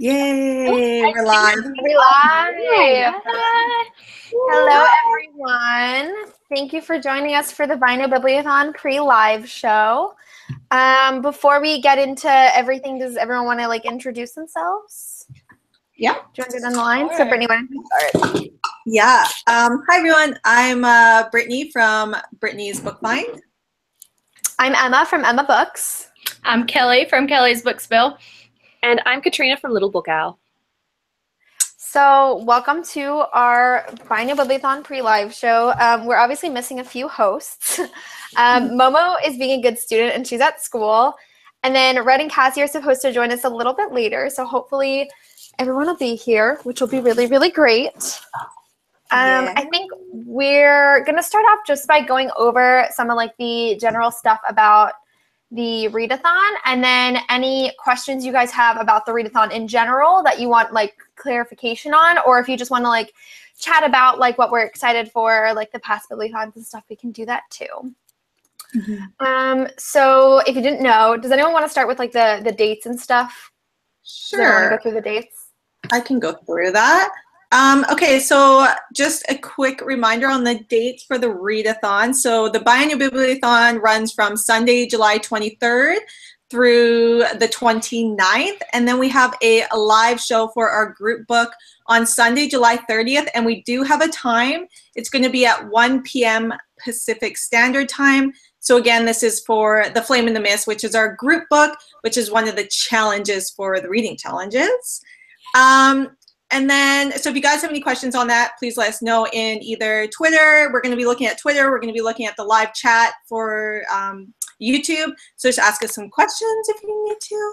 Yay, we're live. We're live. Hello, everyone. Thank you for joining us for the Biannual Bibliothon pre-live show. Before we get into everything, does everyone want to introduce themselves? Yeah. Do you want to get on the line? So, Brittni, why don't you start? Yeah. Hi, everyone. I'm Brittni from Brittni's Book Find. I'm Emma from Emma Books. I'm Kelly from Kelly's Bookspill. And I'm Katrina from Little Book Owl. So welcome to our Biannual Bibliothon pre-live show. We're obviously missing a few hosts. Momo is being a good student and she's at school. And then Red and Kassie are supposed to join us a little bit later. So hopefully everyone will be here, which will be really, really great. I think we're going to start off just by going over some of the general stuff about the read-a-thon, and then any questions you guys have about the read-a-thon in general that you want clarification on, or if you just want to chat about what we're excited for, the past bibliothons and stuff, we can do that too. Mm-hmm. So if you didn't know, does anyone want to start with the dates and stuff? Sure. Does anyone want to go through the dates? I can go through that. Okay, so just a quick reminder on the dates for the read-a-thon. So the Biannual Bibliothon runs from Sunday, July 23rd through the 29th. And then we have a live show for our group book on Sunday, July 30th. And we do have a time. It's going to be at 1 p.m. Pacific Standard Time. So again, this is for The Flame in the Mist, which is our group book, which is one of the challenges for the reading challenges. And then, so if you guys have any questions on that, please let us know in either Twitter. We're going to be looking at Twitter. We're going to be looking at the live chat for YouTube. So just ask us some questions if you need to.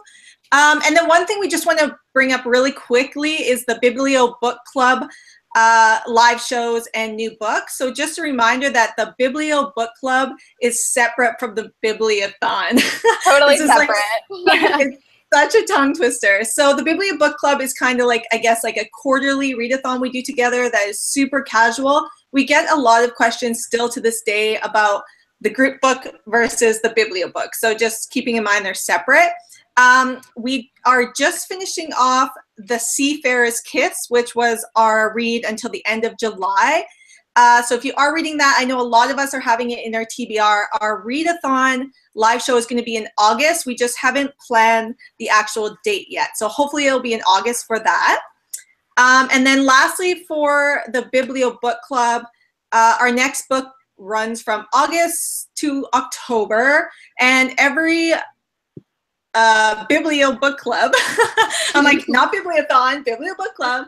And then one thing we just want to bring up really quickly is the Biblio Book Club live shows and new books. So just a reminder that the Biblio Book Club is separate from the Bibliothon. Totally separate. Such a tongue twister. So the Biblio Book Club is kind of I guess a quarterly read-a-thon we do together that is super casual. We get a lot of questions still to this day about the group book versus the Biblio book. So just keeping in mind they're separate. We are just finishing off the Seafarer's Kiss, which was our read until the end of July. So if you are reading that, I know a lot of us are having it in our TBR. Our read-a-thon live show is going to be in August. We just haven't planned the actual date yet. So hopefully it'll be in August for that. And then lastly, for the Biblio Book Club, our next book runs from August to October. And every Biblio Book Club, I'm not Bibliothon, Biblio Book Club,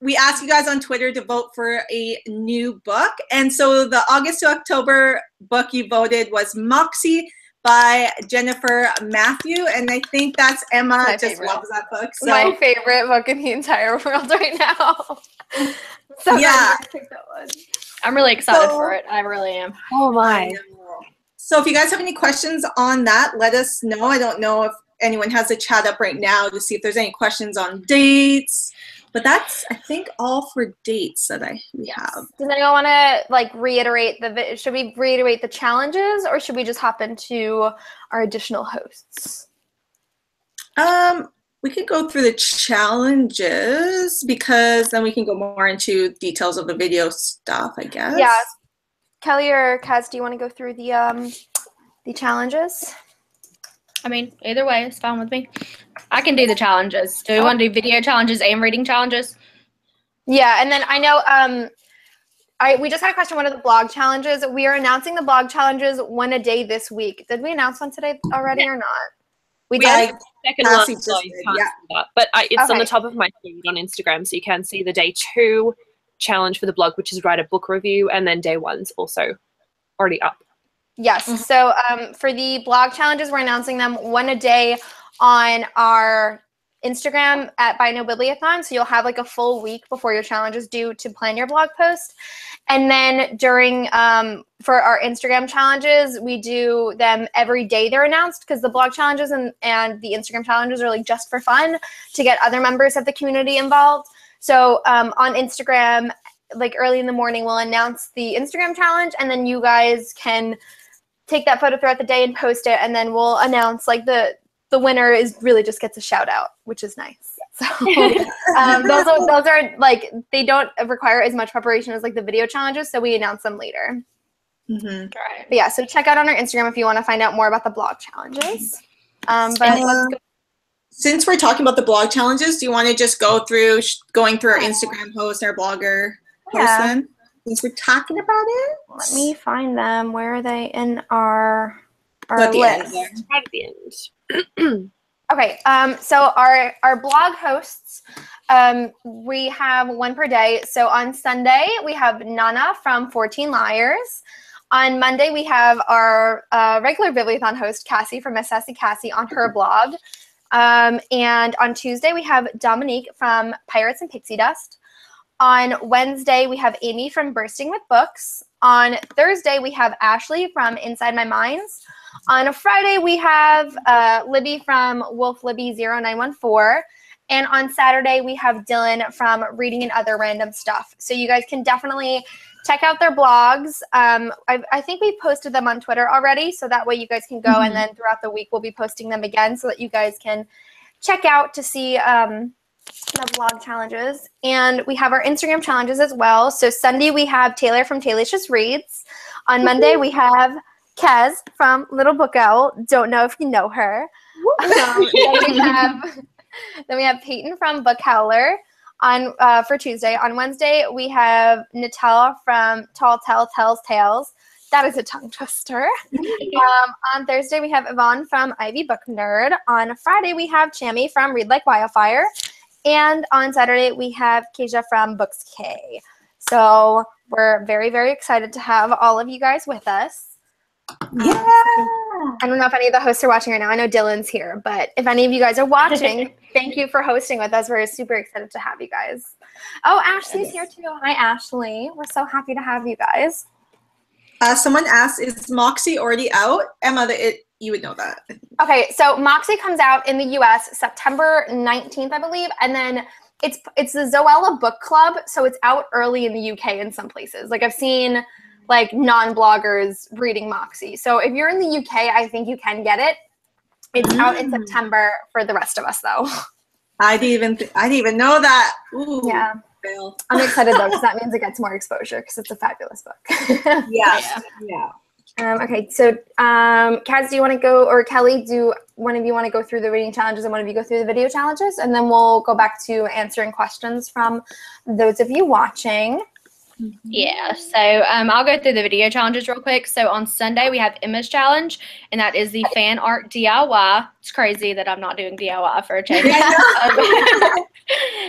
we ask you guys on Twitter to vote for a new book. And so the August to October book you voted was Moxie by Jennifer Matthew. And I think that's Emma just loves that book. So. My favorite book in the entire world right now. So yeah. I'm really excited for it. I really am. Oh my. So if you guys have any questions on that, let us know. I don't know if anyone has the chat up right now to see if there's any questions on dates. But that's, I think, all for dates that we have. Does anyone want to reiterate should we reiterate the challenges, or should we just hop into our additional hosts? We could go through the challenges because then we can go more into details of the video stuff, I guess. Yeah. Kelly or Kaz, do you want to go through the challenges? I mean, either way, it's fine with me. I can do the challenges. Do we want to do video challenges and reading challenges? Yeah, and then I know we just had a question, what are the blog challenges? We are announcing the blog challenges one a day this week. Did we announce one today already or not? We did? Second one, so you can't see that. But it's on the top of my feed on Instagram, so you can see the day 2 challenge for the blog, which is write a book review, and then day 1's also already up. Yes. Mm-hmm. So for the blog challenges, we're announcing them one a day on our Instagram at Biannual Bibliothon. So you'll have a full week before your challenge is due to plan your blog post. And then during for our Instagram challenges, we do them every day they're announced, because the blog challenges and the Instagram challenges are just for fun to get other members of the community involved. So on Instagram, early in the morning, we'll announce the Instagram challenge, and then you guys can take that photo throughout the day and post it, and then we'll announce the the winner is really just gets a shout out, which is nice. So those are like, they don't require as much preparation as like the video challenges, so we announce them later. Right. But yeah, so check out on our Instagram if you want to find out more about the blog challenges. But let's go. Since we're talking about the blog challenges, do you want to just go through going through our Instagram post, our blogger post then? Since we're talking about it, let me find them. Where are they in our at the list? end there. Right at the end. Okay, so our blog hosts, we have one per day. So on Sunday, we have Nana from 14 Liars. On Monday, we have our regular Bibliothon host, Kassie from Miss Sassy Kassie on her blog. And on Tuesday, we have Dominique from Pirates and Pixie Dust. On Wednesday, we have Amy from Bursting with Books. On Thursday, we have Ashley from Inside My Minds. On a Friday, we have Libby from Wolf Libby 0914. And on Saturday, we have Dylan from Reading and Other Random Stuff. So you guys can definitely check out their blogs. I think we posted them on Twitter already, so that way you guys can go, and then throughout the week we'll be posting them again so that you guys can check out to see the blog challenges. And we have our Instagram challenges as well. So Sunday we have Taylor from Taylicious Reads. On Monday we have Kez from Little Book Owl. Don't know if you know her. Then we have Peyton from Book Howler for Tuesday. On Wednesday, we have Natal from Tall Tell Tells Tales. That is a tongue twister. On Thursday, we have Yvonne from Ivy Book Nerd. On Friday, we have Chammy from Read Like Wildfire. And on Saturday, we have Keisha from Books K. So we're very, very excited to have all of you guys with us. Yeah. I don't know if any of the hosts are watching right now. I know Dylan's here, but if any of you guys are watching, thank you for hosting with us. We're super excited to have you guys. Oh, Ashley's here too. Hi, Ashley. We're so happy to have you guys. Someone asked, is Moxie already out? Emma, you would know that. Okay, so Moxie comes out in the U.S. September 19th, I believe, and then it's the Zoella Book Club, so it's out early in the UK in some places. Like I've seen like non-bloggers reading Moxie. So if you're in the UK, I think you can get it. It's out in September for the rest of us, though. I didn't even know that. Ooh, yeah. Fail. I'm excited, though, because that means it gets more exposure, because it's a fabulous book. Yeah. Okay, so Kaz, do you want to go, or Kelly, do one of you want to go through the reading challenges and one of you go through the video challenges? And then we'll go back to answering questions from those of you watching. Yeah, so I'll go through the video challenges real quick. So on Sunday, we have Emma's challenge, and that is the fan art DIY. It's crazy that I'm not doing DIY for a change.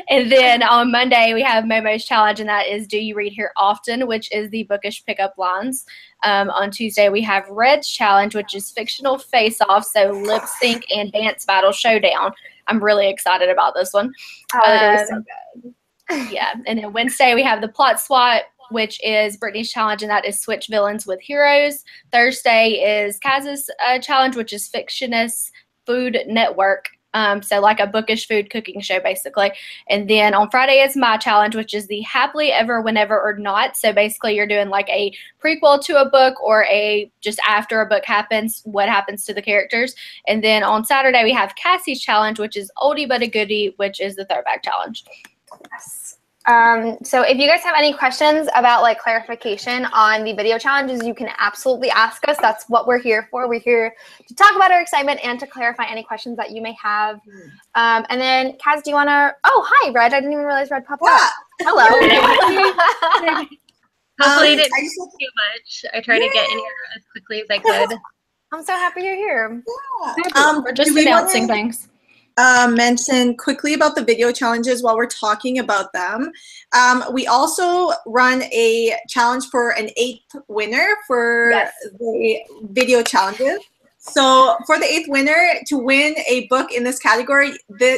And then on Monday, we have Momo's challenge, and that is Do You Read Here Often, which is the bookish pickup lines. On Tuesday, we have Red's challenge, which is fictional face-off, so lip sync and dance battle showdown. I'm really excited about this one. Oh, so good. Yeah, and then Wednesday we have the plot swap, which is Brittni's challenge, and that is switch villains with heroes. Thursday is Kaz's challenge, which is Fictionist Food Network. So like a bookish food cooking show, basically. And then on Friday is my challenge, which is the Happily Ever, Whenever or Not. So basically you're doing like a prequel to a book or a just after a book happens, what happens to the characters. And then on Saturday we have Cassie's challenge, which is Oldie But a Goodie, which is the Throwback challenge. Yes. So if you guys have any questions about like clarification on the video challenges, you can absolutely ask us. That's what we're here for. We're here to talk about our excitement and to clarify any questions that you may have. And then Kaz, do you want to, oh, hi, Red. I didn't even realize Red popped up. Hello. Hopefully it didn't take too much. I tried to get in here as quickly as I could. I'm so happy you're here. Yeah. We're just announcing things. Mention quickly about the video challenges while we're talking about them. We also run a challenge for an 8th winner for the video challenges. So for the 8th winner, to win a book in this category,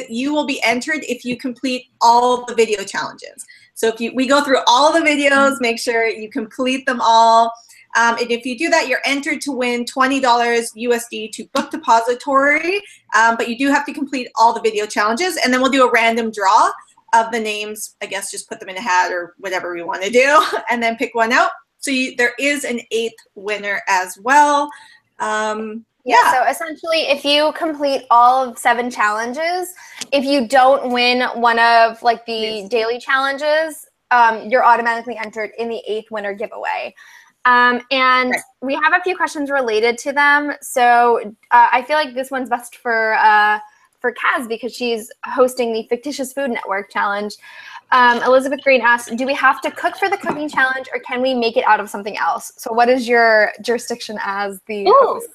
you will be entered if you complete all the video challenges. So if we go through all the videos, make sure you complete them all. And if you do that, you're entered to win $20 USD to Book Depository, but you do have to complete all the video challenges, and then we'll do a random draw of the names. I guess just put them in a hat or whatever we want to do, and then pick one out. So there is an 8th winner as well. Yeah, so essentially, if you complete all of 7 challenges, if you don't win one of like the daily challenges, you're automatically entered in the 8th winner giveaway. And we have a few questions related to them. So I feel like this one's best for Kaz because she's hosting the Fictitious Food Network Challenge. Elizabeth Green asks, do we have to cook for the cooking challenge or can we make it out of something else? So what is your jurisdiction as the host?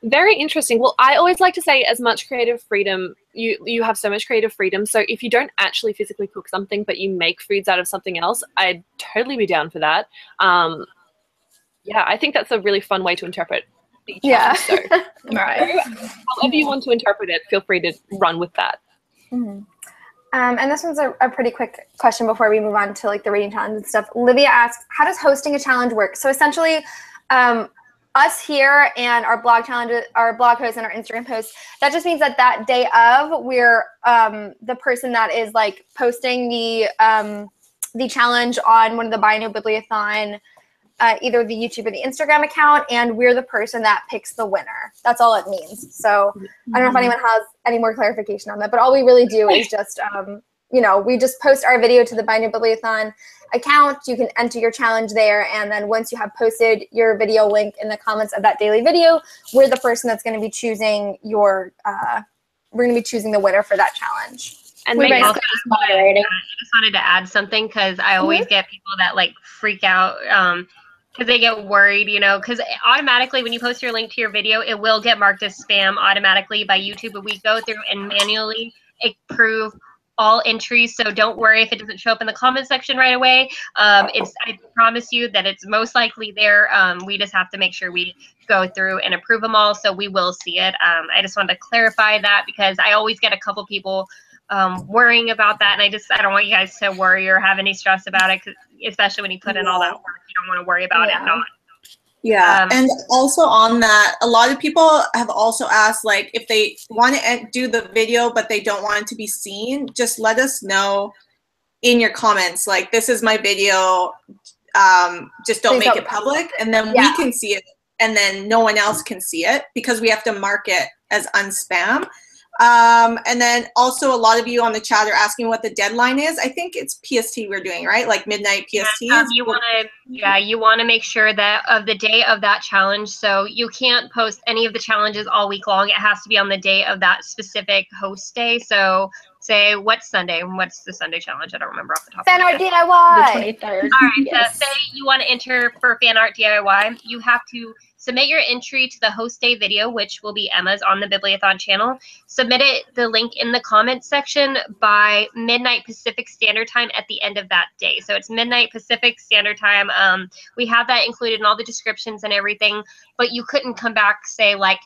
Very interesting. Well, I always like to say as much creative freedom, you have so much creative freedom. So if you don't actually physically cook something, but you make foods out of something else, I'd totally be down for that. Yeah, I think that's a really fun way to interpret the challenge. So, right. However you want to interpret it, feel free to run with that. Mm-hmm. And this one's a pretty quick question before we move on to like the reading challenge and stuff. Olivia asks, how does hosting a challenge work? So essentially, us here and our blog challenges, our blog posts and our Instagram posts, that just means that that day of, we're the person that is like posting the challenge on one of the Biannual Bibliothon, either the YouTube or the Instagram account, and we're the person that picks the winner. That's all it means. So I don't know if anyone has any more clarification on that, but all we really do is just, you know, we just post our video to the Biannual Bibliothon account. You can enter your challenge there, and then once you have posted your video link in the comments of that daily video, we're the person that's going to be choosing your, we're going to be choosing the winner for that challenge. And I just wanted to add something because I always get people that like freak out because they get worried, you know, because automatically when you post your link to your video, it will get marked as spam automatically by YouTube, but we go through and manually approve all entries, so don't worry if it doesn't show up in the comment section right away. I promise you that it's most likely there. We just have to make sure we go through and approve them all, so we will see it. I just wanted to clarify that because I always get a couple people worrying about that, and I don't want you guys to worry or have any stress about it, especially when you put in all that work. You don't want to worry about it not. Yeah, and also on that, a lot of people have also asked, like, if they want to do the video but they don't want it to be seen, just let us know in your comments, like, this is my video, just don't make it public, and then we can see it, and then no one else can see it because we have to mark it as unspam. And then also a lot of you on the chat are asking what the deadline is. I think it's PST we're doing, right? Like midnight PST. You want to make sure that of the day of that challenge. So you can't post any of the challenges all week long. It has to be on the day of that specific host day. So say what's Sunday? What's the Sunday challenge? I don't remember off the top of my head. Fan art DIY. The 23rd. All right. So say you want to enter for fan art DIY. You have to submit your entry to the host day video, which will be Emma's on the Bibliothon channel. Submit the link in the comments section by midnight Pacific Standard Time at the end of that day. So it's midnight Pacific Standard Time. We have that included in all the descriptions and everything, but you couldn't come back, say, like,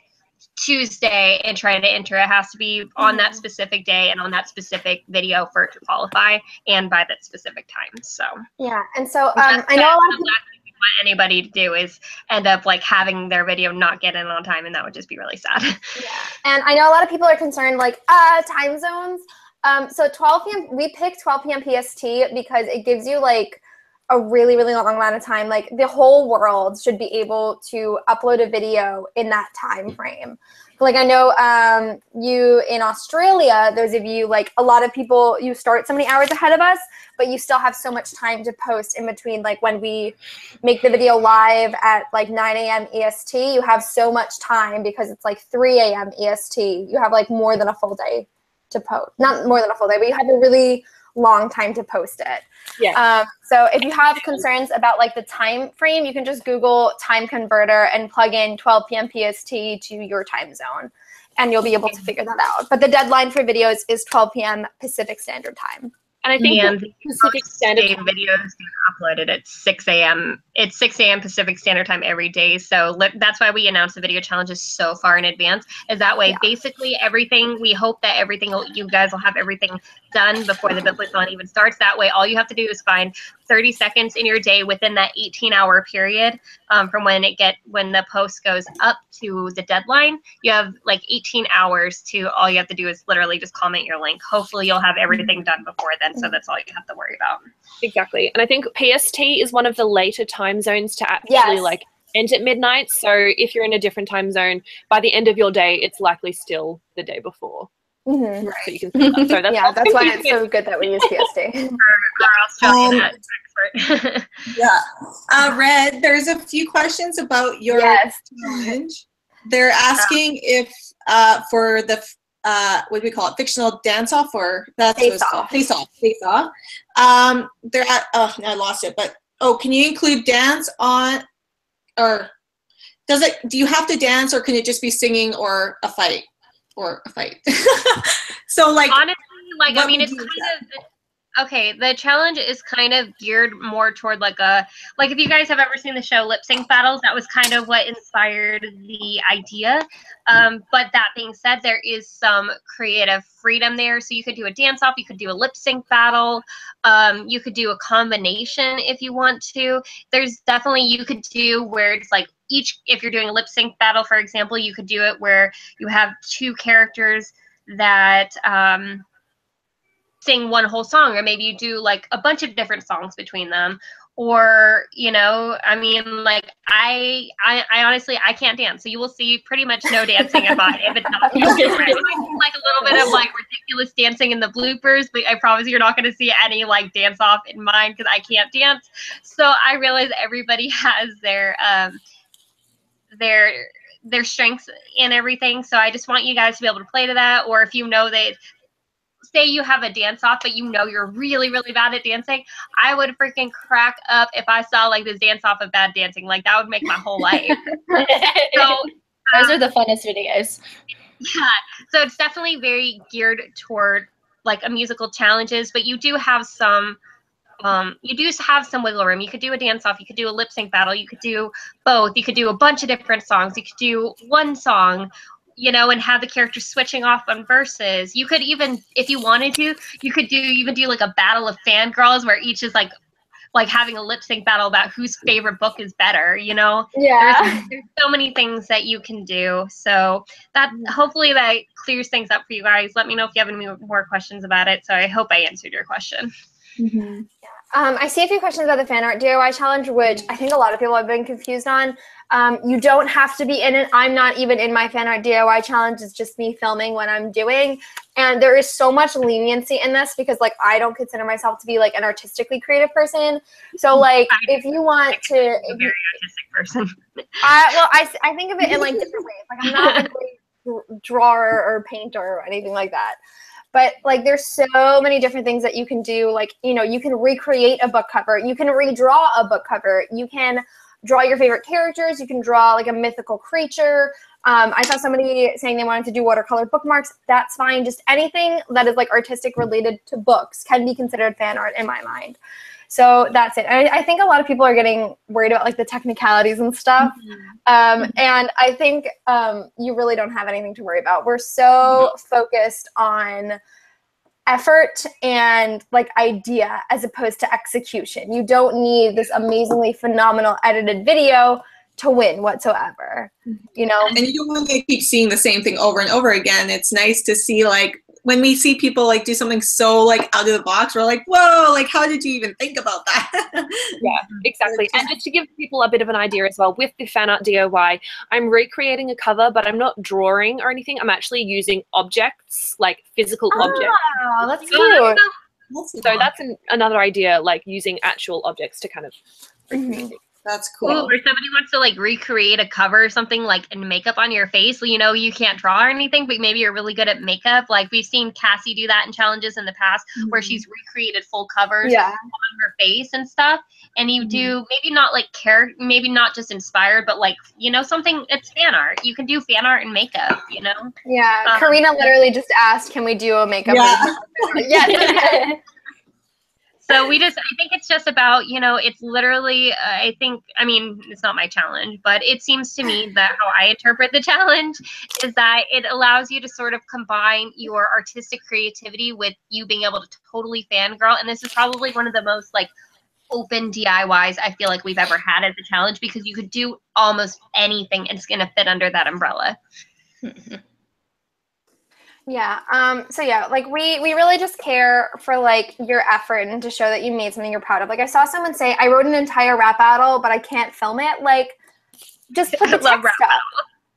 Tuesday and try to enter. It has to be on that specific day and on that specific video for it to qualify and by that specific time. So yeah, and so I know a lot of people want anybody to do is end up like having their video not get in on time, and that would just be really sad. Yeah, and I know a lot of people are concerned, like, time zones. So 12 p.m. we picked 12 p.m. PST because it gives you like a really, really long amount of time. Like, the whole world should be able to upload a video in that time frame. Like, I know you in Australia, those of you, like, a lot of people, you start so many hours ahead of us, but you still have so much time to post in between. Like, when we make the video live at like 9 a.m. EST, you have so much time because it's like 3 a.m. EST. You have like more than a full day to post. Not more than a full day, but you have a really long time to post it. Yeah. So if you have concerns about like the time frame, you can just Google time converter and plug in 12 p.m. PST to your time zone, and you'll be able to figure that out. But the deadline for videos is 12 p.m. Pacific Standard Time. And I think the Pacific Standard Time videos get uploaded at 6 a.m. It's 6 a.m. Pacific Standard Time every day. So that's why we announce the video challenges so far in advance. Is that way, basically everything, we hope that everything, you guys will have everything done before the Bibliothon even starts. That way, all you have to do is find 30 seconds in your day within that 18-hour period from when the post goes up to the deadline. You have like 18 hours to, all you have to do is literally just comment your link. Hopefully you'll have everything done before then, so that's all you have to worry about. Exactly. And I think PST is one of the later time zones to actually like end at midnight. So if you're in a different time zone, by the end of your day, it's likely still the day before. Mm-hmm. Right. So you can see that. So that's why it's so good that we use PST. Our Australian expert. Yeah. Red, there's a few questions about your challenge. They're asking if for the what do we call it? Fictional dance-off, or that's face-off. Face-off. They're at, oh, I lost it. But can you include dance on, or do you have to dance, or can it just be singing or a fight? So like, honestly, like, I mean, it's kind of. Okay, the challenge is kind of geared more toward like if you guys have ever seen the show Lip Sync Battles, that was kind of what inspired the idea. But that being said, there is some creative freedom there. So you could do a dance off, you could do a lip sync battle, you could do a combination if you want to. There's definitely, you could do where it's like if you're doing a lip sync battle, for example, you could do it where you have two characters that sing one whole song, or maybe you do like a bunch of different songs between them, or I mean, like I honestly, I can't dance, so you will see pretty much no dancing if it's not like a little bit of like ridiculous dancing in the bloopers, but I promise you're not going to see any like dance off in mine because I can't dance. So I realize everybody has their strengths in everything, so I just want you guys to be able to play to that. Or if you know that, say you have a dance off, but you know you're really, really bad at dancing, I would freaking crack up if I saw like this dance off of bad dancing. Like that would make my whole life. So those are the funnest videos. Yeah. So it's definitely very geared toward like a musical challenges, but you do have some wiggle room. You could do a dance off, you could do a lip sync battle, you could do both, you could do a bunch of different songs, you could do one song, and have the characters switching off on verses. You could even, if you wanted to, you could even do like a battle of fangirls where each is like having a lip sync battle about whose favorite book is better, Yeah. There's so many things that you can do. So that, hopefully that clears things up for you guys. Let me know if you have any more questions about it. So I hope I answered your question. Mm-hmm. I see a few questions about the fan art DIY challenge, which I think a lot of people have been confused on. You don't have to be in it. I'm not even in my fan art DIY challenge. It's just me filming when I'm doing. And there is so much leniency in this because like I don't consider myself to be like an artistically creative person. So like if you want to, a very artistic person. I think of it in like different ways. Like I'm not a great drawer or painter or anything like that. But like there's so many different things that you can do. Like, you can recreate a book cover. You can redraw a book cover. You can draw your favorite characters. You can draw like a mythical creature. I saw somebody saying they wanted to do watercolor bookmarks. That's fine. Just anything that is like artistic related to books can be considered fan art in my mind. So that's it. I think a lot of people are getting worried about like the technicalities and stuff. And I think you really don't have anything to worry about. We're so focused on effort and like idea as opposed to execution. You don't need this amazingly phenomenal edited video to win whatsoever, And you don't want to keep seeing the same thing over and over again. It's nice to see like, when we see people like do something so like out of the box, we're like, whoa, like how did you even think about that? Yeah, exactly. And just to give people a bit of an idea as well, with the fan art DIY, I'm recreating a cover, but I'm not drawing or anything. I'm actually using objects, like physical objects. Oh, that's cute. So that's another idea, like using actual objects to kind of recreate. That's cool. Ooh, or somebody wants to like recreate a cover or something like and makeup on your face. You can't draw or anything, but maybe you're really good at makeup. Like we've seen Kassie do that in challenges in the past where she's recreated full covers on her face and stuff. And you do maybe not like maybe not just inspired, but like, something, it's fan art. You can do fan art and makeup, Yeah. Karina literally just asked, can we do a makeup? Yes. So I think it's just about, it's literally, it's not my challenge, but it seems to me that how I interpret the challenge is that it allows you to sort of combine your artistic creativity with you being able to totally fangirl. And this is probably one of the most like open DIYs I feel like we've ever had as a challenge, because you could do almost anything and it's going to fit under that umbrella. Yeah. So yeah, like we really just care for like your effort and to show that you made something you're proud of. Like I saw someone say, I wrote an entire rap battle, but I can't film it. Like just put the text up.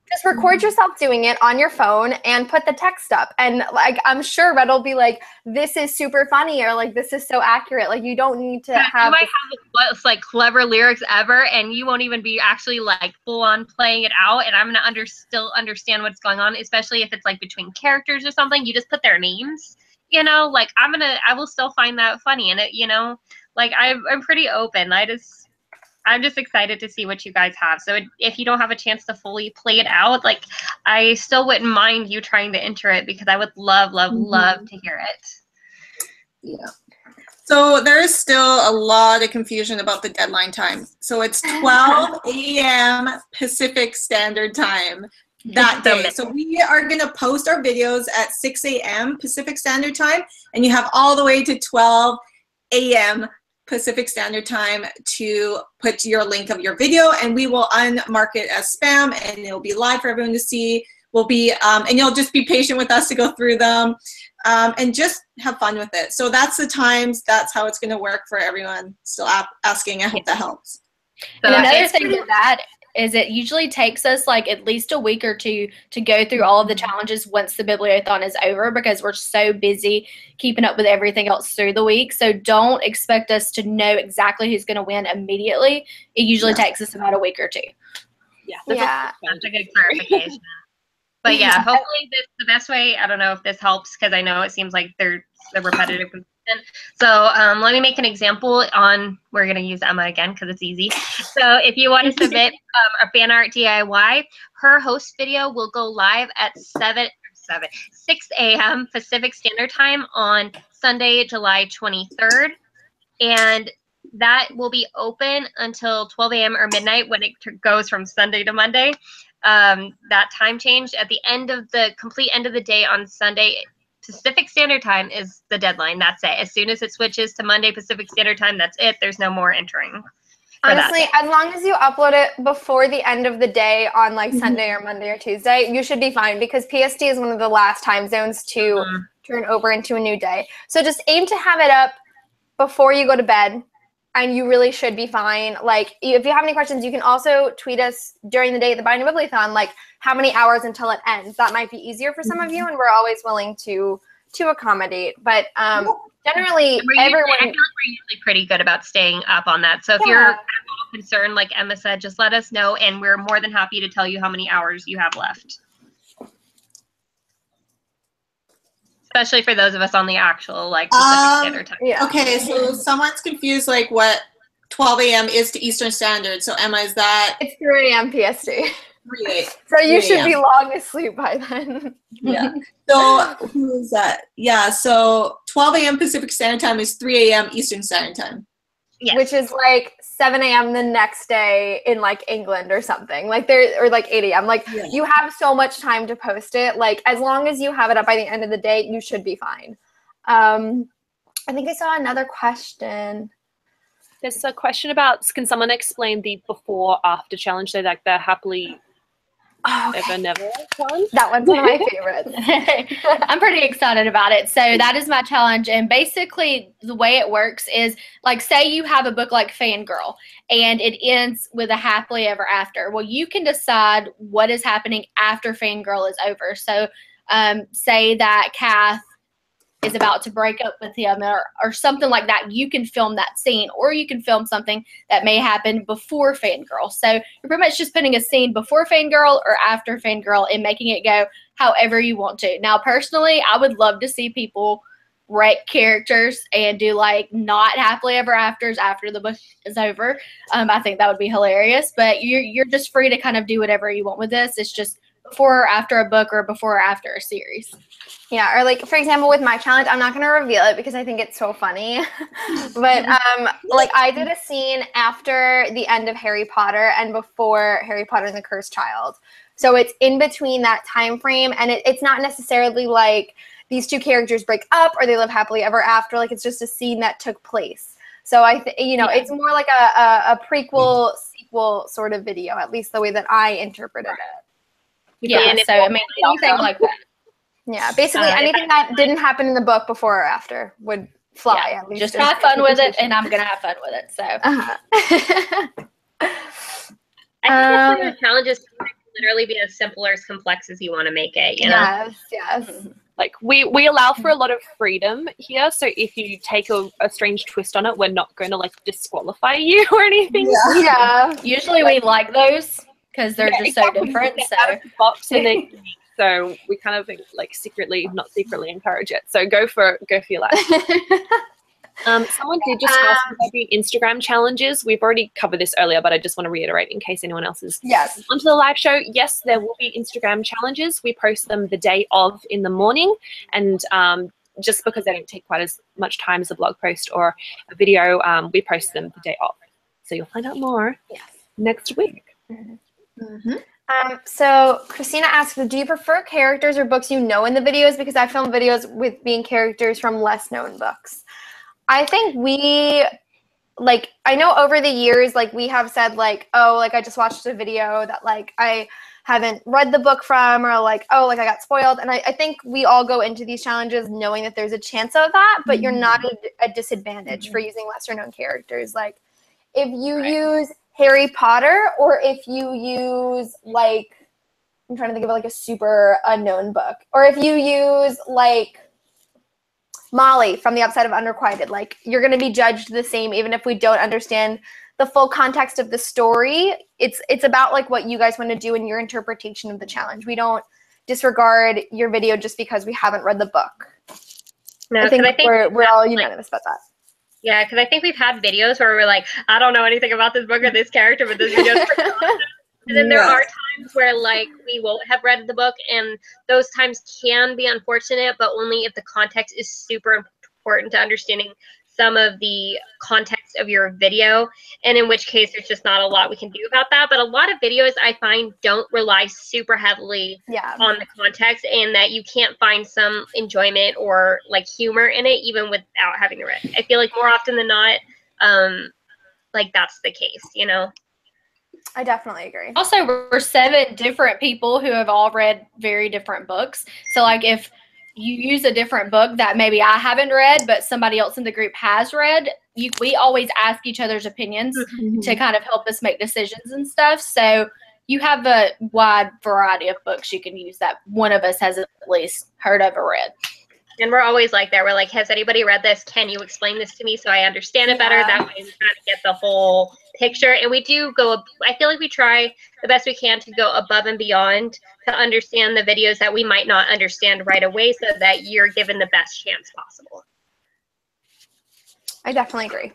Just record yourself doing it on your phone and put the text up. And like, I'm sure Red will be like, this is super funny, or like, this is so accurate. Like, you don't need to have. You might have the most like clever lyrics ever, and you won't even be actually like full on playing it out. And I'm gonna still understand what's going on, especially if it's like between characters or something. You just put their names, you know. Like I will still find that funny, and it, you know, like I'm pretty open. I'm just excited to see what you guys have. So if you don't have a chance to fully play it out, like I still wouldn't mind you trying to enter it, because I would love to hear it. Yeah. So there is still a lot of confusion about the deadline time. So it's 12 a.m. Pacific Standard Time that day. So we are going to post our videos at 6 a.m. Pacific Standard Time, and you have all the way to 12 a.m. Pacific Standard Time to put your link of your video, and we will unmark it as spam, and it'll be live for everyone to see. We'll be, and you'll just be patient with us to go through them, and just have fun with it. So that's the times, that's how it's going to work for everyone still asking. I hope that helps. So another thing with that is it usually takes us like at least a week or two to go through all of the challenges once the bibliothon is over, because we're so busy keeping up with everything else through the week. So don't expect us to know exactly who's going to win immediately. It usually takes us about a week or two. Yeah, that's a good clarification. But yeah, hopefully this the best way. I don't know if this helps, because I know it seems like they're the repetitive. So let me make an example on, we're going to use Emma again because it's easy. So if you want to submit a fan art DIY, her host video will go live at 6 a.m. Pacific Standard Time on Sunday, July 23rd. And that will be open until 12 a.m. or midnight when it goes from Sunday to Monday. That time change at the end of the complete end of the day on Sunday Pacific Standard Time is the deadline. That's it. As soon as it switches to Monday Pacific Standard Time, that's it. There's no more entering. Honestly, as long as you upload it before the end of the day on like Sunday or Monday or Tuesday, you should be fine, because PST is one of the last time zones to turn over into a new day. So just aim to have it up before you go to bed, and you really should be fine. Like, if you have any questions, you can also tweet us during the day at the Biannual Bibliothon, like how many hours until it ends. That might be easier for some of you, and we're always willing to accommodate. But generally, everyone. I feel like we're usually pretty good about staying up on that. So if you're at all concerned, like Emma said, just let us know, and we're more than happy to tell you how many hours you have left. Especially for those of us on the actual like Pacific Standard Time. Yeah. Okay, so someone's confused like what 12 a.m. is to Eastern Standard. So Emma, is that? It's 3 a.m. PST. 3 So you should be long asleep by then. Yeah. So who is that? Yeah. So 12 a.m. Pacific Standard Time is 3 a.m. Eastern Standard Time. Yes. Which is like 7 a.m. the next day in like England or something. Like or like 8 a.m. Like you have so much time to post it. Like as long as you have it up by the end of the day, you should be fine. I think I saw another question. There's a question about, can someone explain the before-after challenge? So like the happily ever never challenge? That one's one of my favorites. I'm pretty excited about it. So that is my challenge. And basically the way it works is, like, say you have a book like Fangirl and it ends with a happily ever after. Well, you can decide what is happening after Fangirl is over. So say that Kath is about to break up with him or something like that. You can film that scene, or you can film something that may happen before Fangirl. So you're pretty much just putting a scene before Fangirl or after Fangirl and making it go however you want to. Now, personally, I would love to see people wreck characters and do like not happily ever afters after the book is over. I think that would be hilarious, but you're just free to kind of do whatever you want with this. It's just before or after a book or before or after a series. Yeah, or like, for example, with my challenge, I'm not going to reveal it because I think it's so funny. But like I did a scene after the end of Harry Potter and before Harry Potter and the Cursed Child. So it's in between that time frame, and it's not necessarily like these two characters break up or they live happily ever after. Like, it's just a scene that took place. So it's more like a prequel sequel sort of video, at least the way that I interpreted it. Yeah, so I mean, anything like that. Yeah, basically anything that didn't happen in the book before or after would fly. Yeah, at least just have fun with it, and I'm gonna have fun with it. So, I think that's one of the challenges can literally be as simple or as complex as you want to make it, you know? Yes. Like we allow for a lot of freedom here, so if you take a strange twist on it, we're not going to like disqualify you or anything. Yeah. Usually we like those because they're just so different. So out of the box and they're unique, so we kind of like not secretly encourage it. So go for your life. Someone did just ask about the Instagram challenges. We've already covered this earlier, but I just want to reiterate in case anyone else is onto the live show. Yes, there will be Instagram challenges. We post them the day of in the morning, and just because they don't take quite as much time as a blog post or a video, we post them the day of. So you'll find out more next week. So Christina asked, do you prefer characters or books you know in the videos? Because I film videos with being characters from less known books. I think I know over the years, like, we have said, like, oh, like, I just watched a video that, like, I haven't read the book from, or, like, oh, like, I got spoiled. And I think we all go into these challenges knowing that there's a chance of that, but you're not at a disadvantage for using lesser-known characters. Like, if you use Harry Potter, or if you use, like, I'm trying to think of, like, a super unknown book, or if you use, like, Molly from The Upside of Unrequited, like, you're going to be judged the same even if we don't understand the full context of the story. It's about, like, what you guys want to do and your interpretation of the challenge. We don't disregard your video just because we haven't read the book. No, I think we're all unanimous about that. Yeah, because I think we've had videos where we're like, I don't know anything about this book or this character, but this video is pretty awesome. And then there are times where, like, we won't have read the book, and those times can be unfortunate, but only if the context is super important to understanding some of the context of your video, and in which case there's just not a lot we can do about that. But a lot of videos I find don't rely super heavily on the context, and that you can't find some enjoyment or, like, humor in it even without having to read. I feel like more often than not, like, that's the case, you know? I definitely agree. Also, we're 7 different people who have all read very different books. So, like, if you use a different book that maybe I haven't read, but somebody else in the group has read, we always ask each other's opinions to kind of help us make decisions and stuff. So you have a wide variety of books you can use that one of us has at least heard of or read. And we're always like that. We're like, has anybody read this? Can you explain this to me so I understand it better? That way we kind of get the whole picture. And we do I feel like we try the best we can to go above and beyond to understand the videos that we might not understand right away, so that you're given the best chance possible. I definitely agree.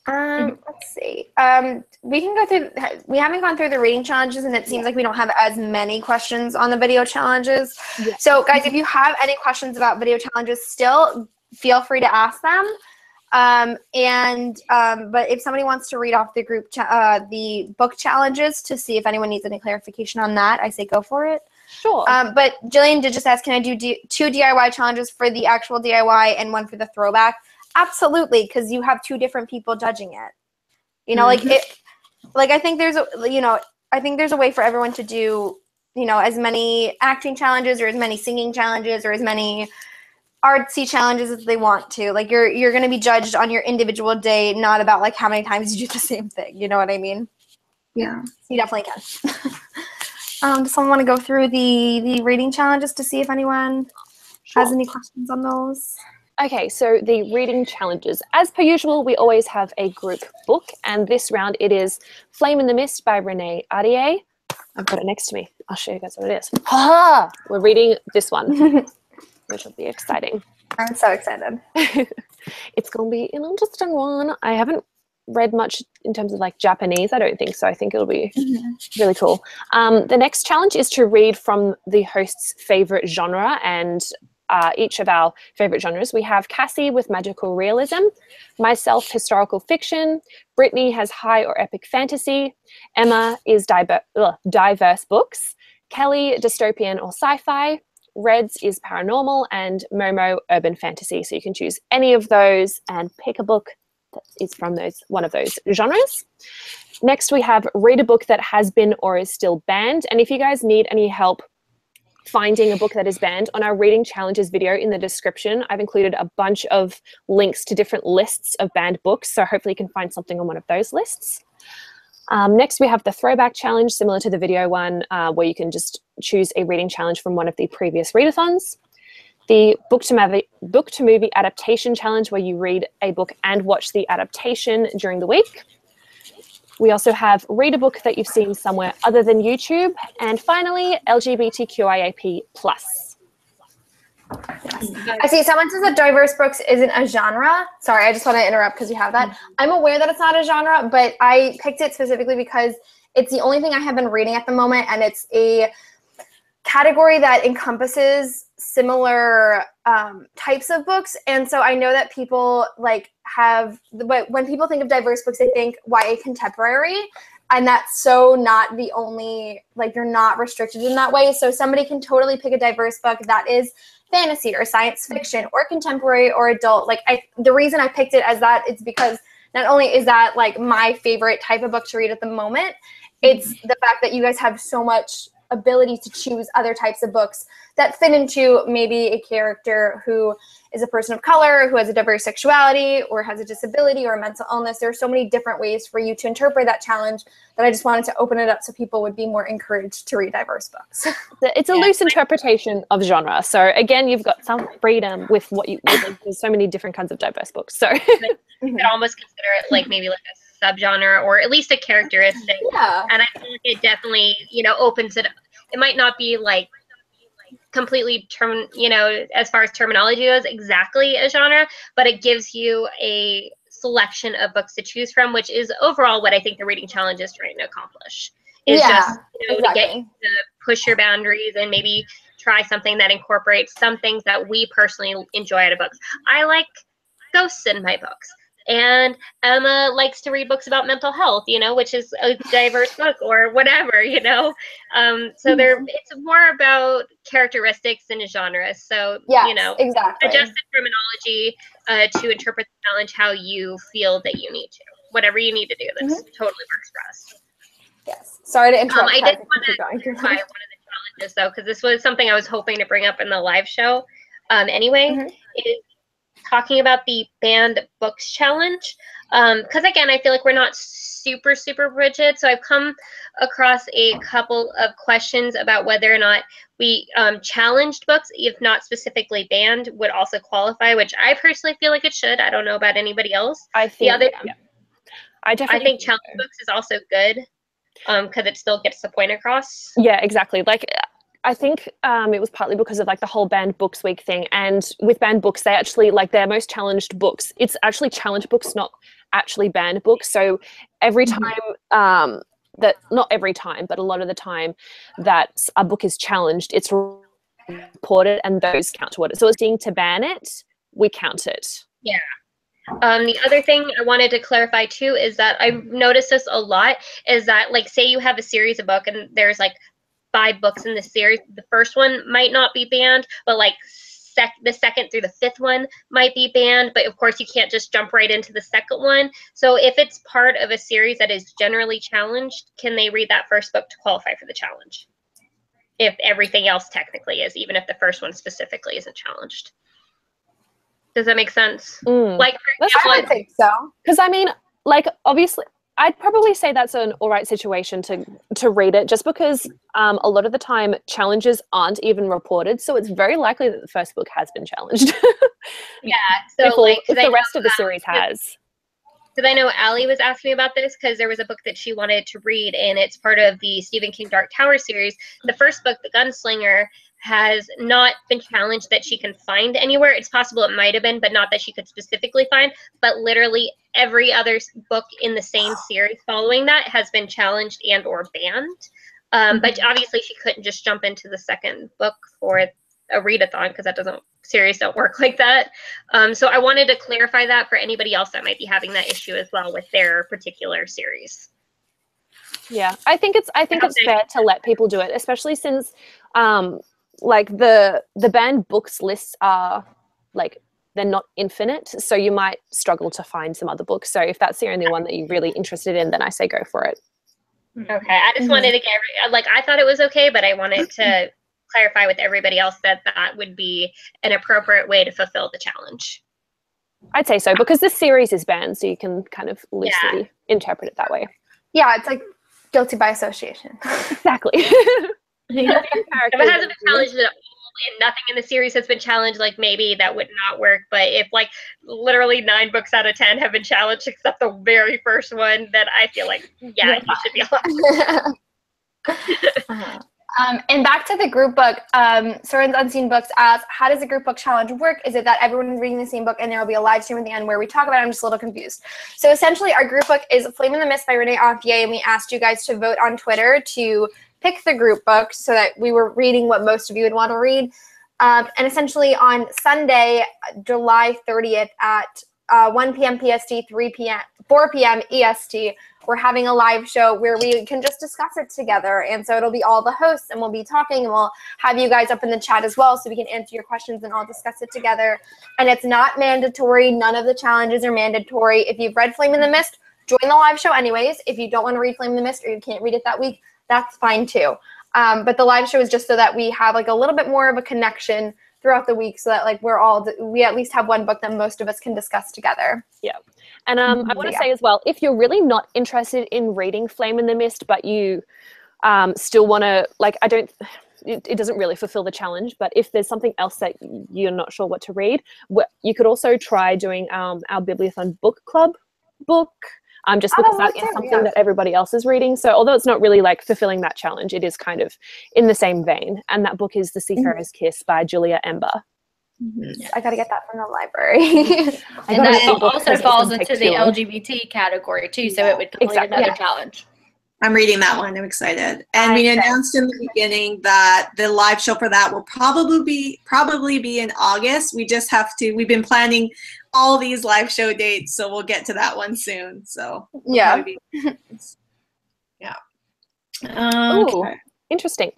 Let's see. We can go through. We haven't gone through the reading challenges, and it seems like we don't have as many questions on the video challenges. So, guys, if you have any questions about video challenges, still feel free to ask them. But if somebody wants to read off the group the book challenges to see if anyone needs any clarification on that, I say go for it. Sure. But Jillian did just ask, can I do 2 DIY challenges for the actual DIY and 1 for the throwback? Absolutely, because you have 2 different people judging it. You know, I think there's a way for everyone to do, you know, as many acting challenges or as many singing challenges or as many artsy challenges as they want to. Like, you're going to be judged on your individual day, not about, like, how many times you do the same thing. You know what I mean? Yeah. You definitely can. Does someone want to go through the reading challenges to see if anyone has any questions on those? Okay, so the reading challenges. As per usual, we always have a group book, and this round it is Flame in the Mist by Renee Adieh. I've got it next to me. I'll show you guys what it is. We're reading this one, which will be exciting. I'm so excited. It's going to be an interesting one. I haven't read much in terms of, like, Japanese, I don't think so. I think it'll be really cool. The next challenge is to read from the host's favorite genre, and each of our favorite genres. We have Kassie with magical realism, myself historical fiction, Brittni has high or epic fantasy, Emma is diverse books, Kelly dystopian or sci-fi, Reds is paranormal, and Momo urban fantasy. So you can choose any of those and pick a book that is from one of those genres. Next, we have read a book that has been or is still banned. And if you guys need any help finding a book that is banned, on our reading challenges video in the description, I've included a bunch of links to different lists of banned books. So hopefully you can find something on one of those lists. Next, we have the Throwback challenge, similar to the video one, where you can just choose a reading challenge from one of the previous readathons. The book to movie adaptation challenge, where you read a book and watch the adaptation during the week. We also have read a book that you've seen somewhere other than YouTube. And finally, LGBTQIA+. I see someone says that diverse books isn't a genre. Sorry, I just want to interrupt because you have that. I'm aware that it's not a genre, but I picked it specifically because it's the only thing I have been reading at the moment, and it's a category that encompasses similar types of books. And so I know that people when people think of diverse books, they think YA contemporary, and that's so not the only, you're not restricted in that way. So somebody can totally pick a diverse book that is fantasy or science fiction or contemporary or adult. The reason I picked it as that, it's because not only is that my favorite type of book to read at the moment, it's the fact that you guys have so much ability to choose other types of books that fit into maybe a character who is a person of color, who has a diverse sexuality, or has a disability or a mental illness. There are so many different ways for you to interpret that challenge that I just wanted to open it up so people would be more encouraged to read diverse books. It's a loose interpretation of genre. So again, you've got some freedom with what you, there's so many different kinds of diverse books. So you could almost consider it maybe a subgenre, or at least a characteristic. Yeah. And I think it definitely, opens it up. It might not be completely as far as terminology goes, exactly a genre, but it gives you a selection of books to choose from, which is overall what I think the reading challenge is trying to accomplish. Is just exactly. to get you to push your boundaries and maybe try something that incorporates some things that we personally enjoy out of books. I like ghosts in my books. And Emma likes to read books about mental health, which is a diverse book or whatever, So it's more about characteristics than a genre. So, exactly. adjust the terminology to interpret the challenge how you feel that you need to. Whatever you need to do, that totally works for us. Yes. Sorry to interrupt. I did want to clarify one of the challenges, though, because this was something I was hoping to bring up in the live show. Is talking about the banned books challenge, because again, I feel like we're not super rigid. So I've come across a couple of questions about whether or not we challenged books, if not specifically banned, would also qualify, which I personally feel like it should. I don't know about anybody else. I think I think challenge books is also good because it still gets the point across. Yeah, exactly. I think it was partly because of the whole banned books week thing, and with banned books, they actually their most challenged books. It's actually challenged books, not actually banned books. So every time not every time, but a lot of the time that a book is challenged, it's reported, and those count toward it. So it's being to ban it, we count it. Yeah. The other thing I wanted to clarify too is that I've noticed this a lot is that say you have a series of book and there's 5 books in the series. The first one might not be banned, but the second through the 5th one might be banned. But of course, you can't just jump right into the second one. So if it's part of a series that is generally challenged, can they read that first book to qualify for the challenge? If everything else technically is, even if the first one specifically isn't challenged. Does that make sense? I would think so. Because obviously, I'd probably say that's an all right situation to read it, just because a lot of the time challenges aren't even reported, so it's very likely that the first book has been challenged. Yeah, so if the rest of the series has. Because I know Allie was asking me about this because there was a book that she wanted to read, and it's part of the Stephen King Dark Tower series. The first book, The Gunslinger, has not been challenged that she can find anywhere. It's possible it might have been, but not that she could specifically find. But literally every other book in the same series following that has been challenged and or banned. But obviously she couldn't just jump into the second book for a read-a-thon because series don't work like that. So I wanted to clarify that for anybody else that might be having that issue as well with their particular series. Yeah, I think it's fair to let people do it, especially since the banned books lists are they're not infinite, so you might struggle to find some other books. So if that's the only one that you're really interested in, then I say go for it. Okay, I just wanted to get I thought it was okay, but I wanted to clarify with everybody else that would be an appropriate way to fulfill the challenge. I'd say so, because this series is banned, so you can kind of loosely interpret it that way. Yeah, it's like guilty by association. Exactly. If it hasn't been challenged at all and nothing in the series has been challenged, like maybe that would not work. But if like literally 9 books out of 10 have been challenged except the very first one, then I feel like, yeah, you should be allowed. And back to the group book, Soren's Unseen Books asks, how does the group book challenge work? Is it that everyone's reading the same book and there will be a live stream at the end where we talk about it? I'm just a little confused. So essentially our group book is Flame in the Mist by Renee, and we asked you guys to vote on Twitter to pick the group book so that we were reading what most of you would want to read. And essentially on Sunday, July 30th at 1 p.m. PST, 4 p.m. EST, we're having a live show where we can just discuss it together. And so it'll be all the hosts and we'll be talking and we'll have you guys up in the chat as well so we can answer your questions and all discuss it together. And it's not mandatory. None of the challenges are mandatory. If you've read Flame in the Mist, join the live show anyways. If you don't want to read Flame in the Mist or you can't read it that week, that's fine too. But the live show is just so that we have like a little bit more of a connection throughout the week so that like we at least have one book that most of us can discuss together. Yeah. And I want to say as well, if you're really not interested in reading Flame in the Mist, but you still want to, like, it doesn't really fulfill the challenge, but if there's something else that you're not sure what to read, you could also try doing our Bibliothon book club book, just because that is something that everybody else is reading. So although it's not really like fulfilling that challenge, it is kind of in the same vein. And that book is The Seafarer's Kiss by Julia Ember. I got to get that from the library. And that also falls into the LGBT category too, so it would complete another challenge. I'm reading that one. I'm excited. And we announced in the beginning that the live show for that will probably be in August. We just have to, we've been planning all these live show dates, so we'll get to that one soon. So yeah. Okay. Interesting.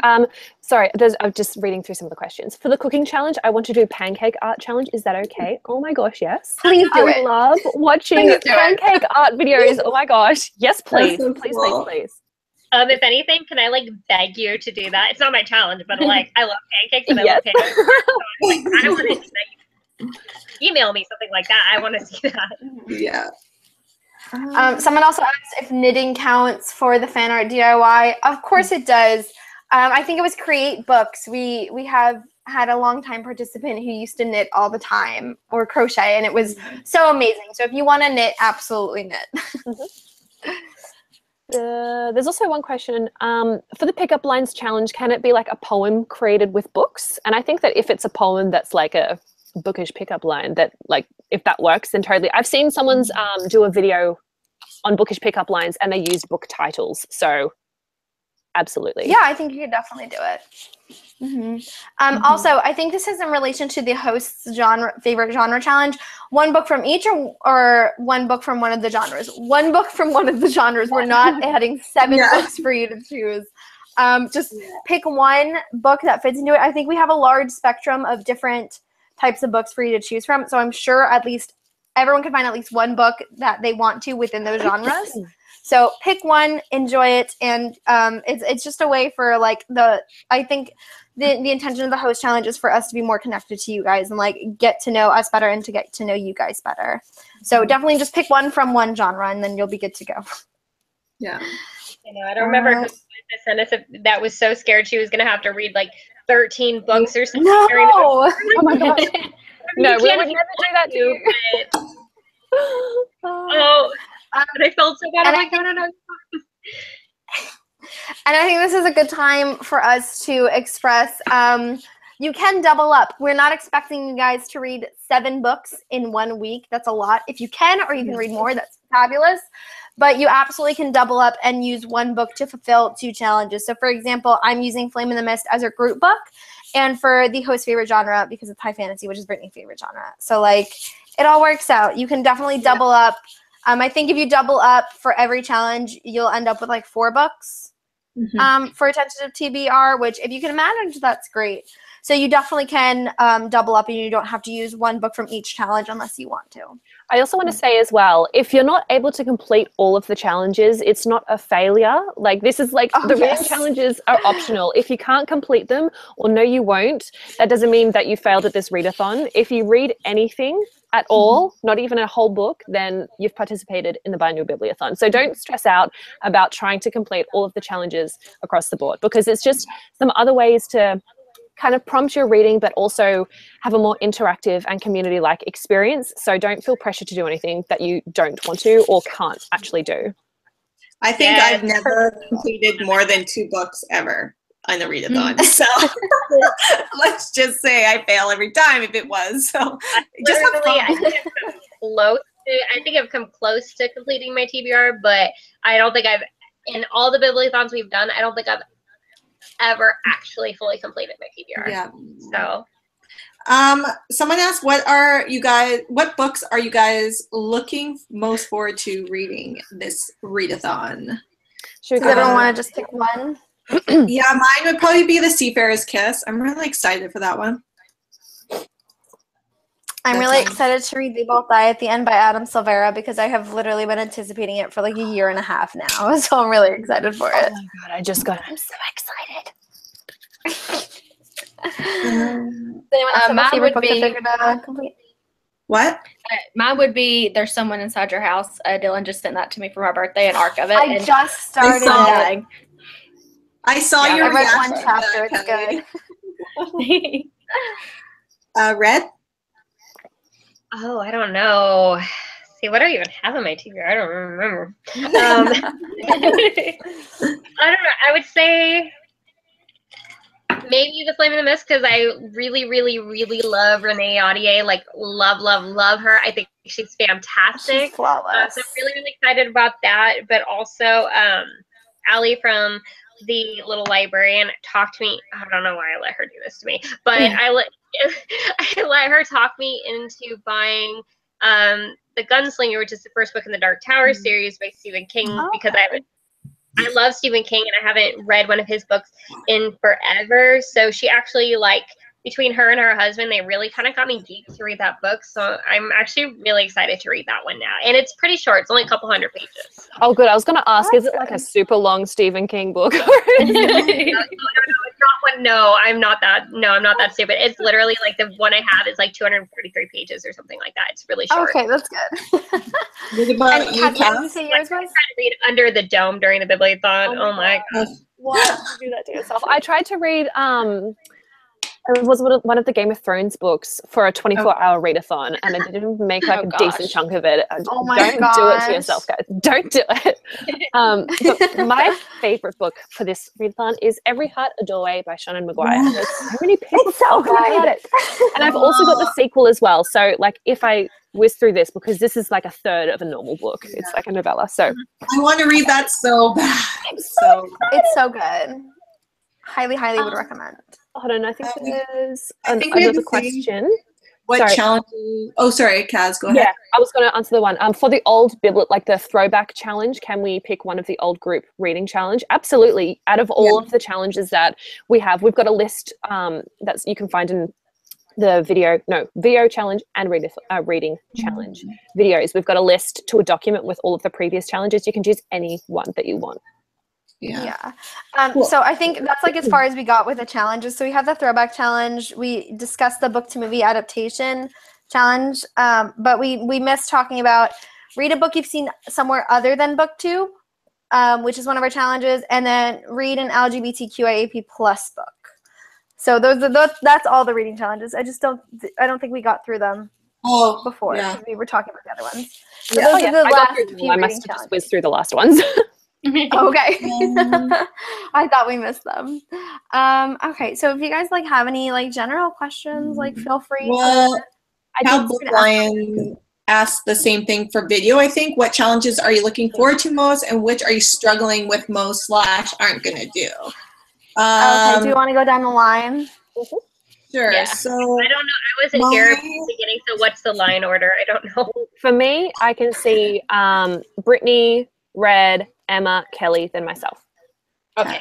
Sorry, I'm just reading through some of the questions. For the cooking challenge, I want to do pancake art challenge. Is that okay? Oh my gosh, yes. Please do it. I love watching pancake art videos. Oh my gosh. Yes, please. So please. If anything, can I like beg you to do that? It's not my challenge, but like I love pancakes and I love pancakes. So, like, I want to see that. Email me something like that. I want to see that. Yeah. Someone also asked if knitting counts for the fan art DIY. Of course it does. I think it was Create Books. We have had a longtime participant who used to knit all the time or crochet, and it was so amazing. So if you want to knit, absolutely knit. There's also one question. For the pickup lines challenge, can it be like a poem created with books? And I think that if it's a poem that's like a bookish pickup line, that like if that works, then totally. I've seen someone's do a video on bookish pickup lines and they used book titles. So absolutely. Yeah, I think you could definitely do it. Also, I think this is in relation to the host's favorite genre challenge. One book from each or one book from one of the genres. One book from one of the genres. We're not adding 7 books for you to choose. Just pick one book that fits into it. I think we have a large spectrum of different types of books for you to choose from. So I'm sure at least everyone can find at least one book that they want to within those genres. So pick one, enjoy it, and it's just a way for like I think the intention of the host challenge is for us to be more connected to you guys and like get to know us better and to get to know you guys better. So definitely just pick one from one genre and then you'll be good to go. Yeah. I don't remember who sent us that was so scared she was gonna have to read like 13 books or something. No! Oh my gosh. No, we would never do that to you. But I felt so bad. I'm like, no. And I think this is a good time for us to express you can double up. We're not expecting you guys to read 7 books in 1 week. That's a lot. If you can, or you can read more, that's fabulous. But you absolutely can double up and use one book to fulfill 2 challenges. So for example, I'm using Flame in the Mist as a group book, and for the host's favorite genre, because it's high fantasy, which is Brittni's favorite genre. So like it all works out. You can definitely double up. I think if you double up for every challenge, you'll end up with like 4 books for a tentative TBR, which if you can manage, that's great. So you definitely can double up and you don't have to use one book from each challenge unless you want to. I also want to say as well, if you're not able to complete all of the challenges, it's not a failure. Like this is like the reading challenges are optional. If you can't complete them or no, you won't, that doesn't mean that you failed at this read-a-thon. If you read anything, at all, not even a whole book, then you've participated in the Biannual Bibliothon. So don't stress out about trying to complete all of the challenges across the board, because it's just some other ways to kind of prompt your reading, but also have a more interactive and community-like experience. So don't feel pressure to do anything that you don't want to or can't actually do. I think I've never completed more than 2 books ever on the read-a-thon. So let's just say I fail every time if it was. So just I think I've come close to completing my TBR, but I don't think in all the bibliothons we've done, I don't think I've ever actually fully completed my TBR. Yeah. So someone asked, what books are you guys looking most forward to reading this read-a-thon? Does everyone want to just pick one? Yeah, mine would probably be The Seafarer's Kiss. I'm really excited for that one. I'm really excited to read They Both Die at the End by Adam Silvera, because I have literally been anticipating it for like 1.5 years now. So I'm really excited for it. Oh my God, I'm so excited. Does anyone else have a favorite book to figure out complete? What? Mine would be There's Someone Inside Your House. Dylan just sent that to me for my birthday, an arc of it. I just started it. I saw your I read reaction. one chapter. It's good. Red? Oh, I don't know. See, what do I even have on my TV? I don't remember. I don't know. I would say maybe The Flame in the Mist, because I really, really, really love Renee Adieh. Like, love her. I think she's fantastic. She's flawless. So I'm really, really excited about that. But also, Allie from the Little Librarian talked to me. I don't know why I let her do this to me, but I let her talk me into buying The Gunslinger, which is the first book in the Dark Tower series by Stephen King, because I love Stephen King and I haven't read one of his books in forever. So she actually, like, between her and her husband, they really kind of got me geeked to read that book. So I'm actually really excited to read that one now. And it's pretty short. It's only a couple hundred pages. Oh, good. I was going to ask, is it like a super long Stephen King book? No, it's not one. No, I'm not that stupid. It's literally like the one I have is like 233 pages or something like that. It's really short. Okay, that's good. What about you, Cass? You say yours was? I tried to read Under the Dome during the Bibliothon. Oh my God. Why did you do that to yourself? I tried to read it was one of the Game of Thrones books for a 24-hour readathon, and I didn't make like a decent chunk of it. Oh my Don't do it to yourself, guys. Don't do it. But my favorite book for this readathon is Every Heart a Doorway by Shannon Maguire. There's so many people talking about it. And I've also got the sequel as well. So like if I whiz through this, because this is like a third of a normal book. It's like a novella. So I want to read that so bad. It's so good. Highly would recommend. Hold on, I think there's another question. What challenges? Oh, sorry, Kaz, go ahead. Yeah, I was going to answer the one. For the old like the Throwback challenge, can we pick one of the old group reading challenge? Absolutely. Out of all of the challenges that we have, we've got a list that you can find in the video challenge and reading challenge videos. We've got a list to a document with all of the previous challenges. You can choose any one that you want. Yeah. So I think that's like as far as we got with the challenges. So we had the Throwback challenge. We discussed the book to movie adaptation challenge, but we missed talking about read a book you've seen somewhere other than BookTube, which is one of our challenges, and then read an LGBTQIA+ book. So that's all the reading challenges. I don't think we got through them before. Yeah. We were talking about the other ones. So those are the last few I must have just whizzed through the last ones. Okay. I thought we missed them. Okay, so if you guys like have any like general questions, like feel free. Well, Book Lion asked the same thing for video. I think, what challenges are you looking forward to most, and which are you struggling with most / aren't gonna do? Okay, do you want to go down the line? Sure. Yeah. So I don't know. I wasn't here at the beginning, so what's the line order? I don't know. For me, I can see Brittni, Red, Emma, Kelly, then myself. Okay.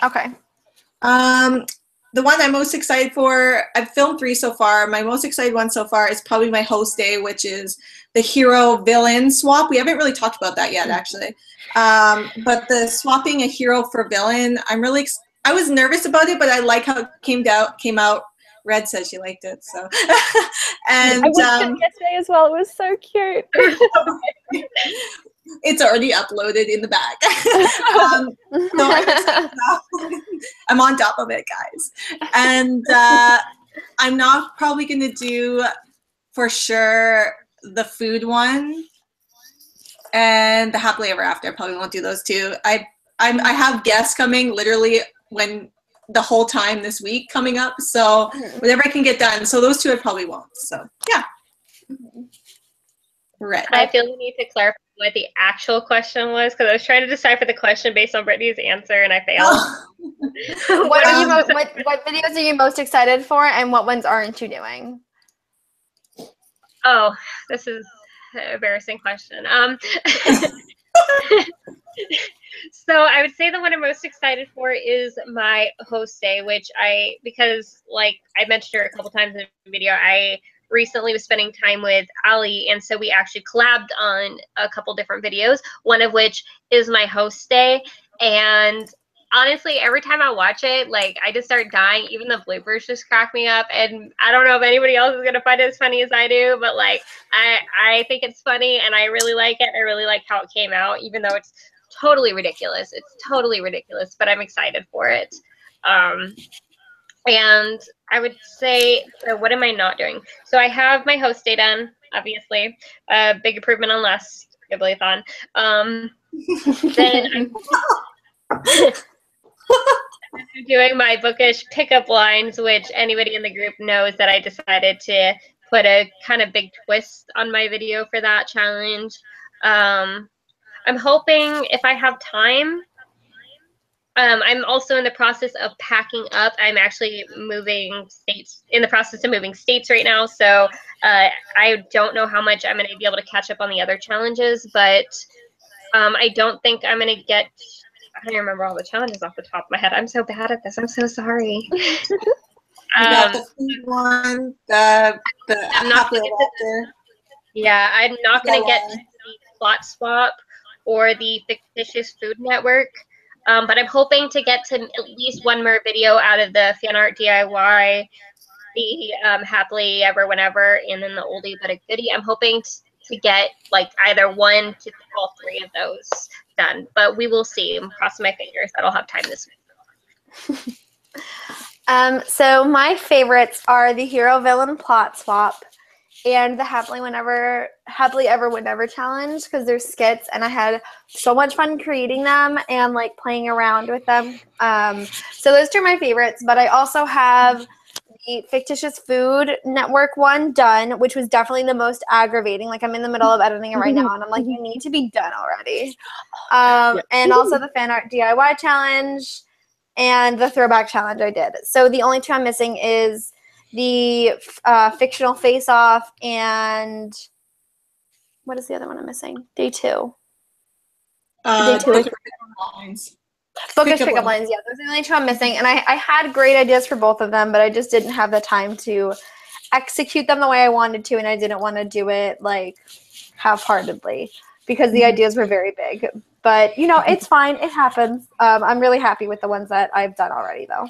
The one I'm most excited for, I've filmed 3 so far. My most excited one so far is probably my host day, which is the hero-villain swap. We haven't really talked about that yet, actually. But the swapping a hero for villain, I was nervous about it, but I like how it came out Red said she liked it, so. And I watched it yesterday as well. It was so cute. It's already uploaded in the back. I'm on top of it, guys. And I'm not probably going to do, for sure, the food one and the happily ever after. I probably won't do those two. I have guests coming literally when the whole time this week coming up, so whatever I can get done. So those two I probably won't. So yeah. Right. I feel the need to clarify what the actual question was, because I was trying to decipher the question based on Brittni's answer and I failed. What videos are you most excited for, and what ones aren't you doing? Oh, this is an embarrassing question. So I would say the one I'm most excited for is my host day, which because like I mentioned her a couple times in the video, I recently was spending time with Adieh, and so we actually collabed on a couple different videos, one of which is my host day. And honestly, every time I watch it, like I just start dying. Even the bloopers just crack me up, and I don't know if anybody else is gonna find it as funny as I do, but like I think it's funny and I really like it. I really like how it came out, even though it's totally ridiculous. It's totally ridiculous, but I'm excited for it. And I would say, so what am I not doing? So I have my host day done, obviously. Big improvement on last Bibliothon. Then I'm doing my Bookish pickup lines, which anybody in the group knows that I decided to put a kind of big twist on my video for that challenge. I'm hoping if I have time. I'm also in the process of packing up. I'm actually moving states, in the process of moving states right now. So I don't know how much I'm going to be able to catch up on the other challenges, but I don't think I'm going to get, I don't remember all the challenges off the top of my head. I'm so bad at this. I'm so sorry. You got the food one, the I'm not gonna yeah, I'm not going to get the plot swap or the fictitious food network. But I'm hoping to get to at least one more video out of the fan art DIY, the happily ever whenever, and then the oldie but a goodie. I'm hoping to get like either one to all three of those done, but we will see. I'm crossing my fingers that I'll have time this week. So my favorites are the hero villain plot swap and the happily ever whenever challenge, because they're skits and I had so much fun creating them and like playing around with them. So those two are my favorites, but I also have the fictitious food network one done, which was definitely the most aggravating. Like I'm in the middle of editing it right now and I'm like, you need to be done already. And also the fan art DIY challenge and the throwback challenge I did. So the only two I'm missing is the fictional face-off and what is the other one I'm missing? Day 2. Day 2. Bookish lines. Bookish pickup lines. Yeah, those are the only two I'm missing. And I had great ideas for both of them, but I just didn't have the time to execute them the way I wanted to, and I didn't want to do it like half-heartedly because the ideas were very big. But, you know, it's fine. It happens. I'm really happy with the ones that I've done already, though.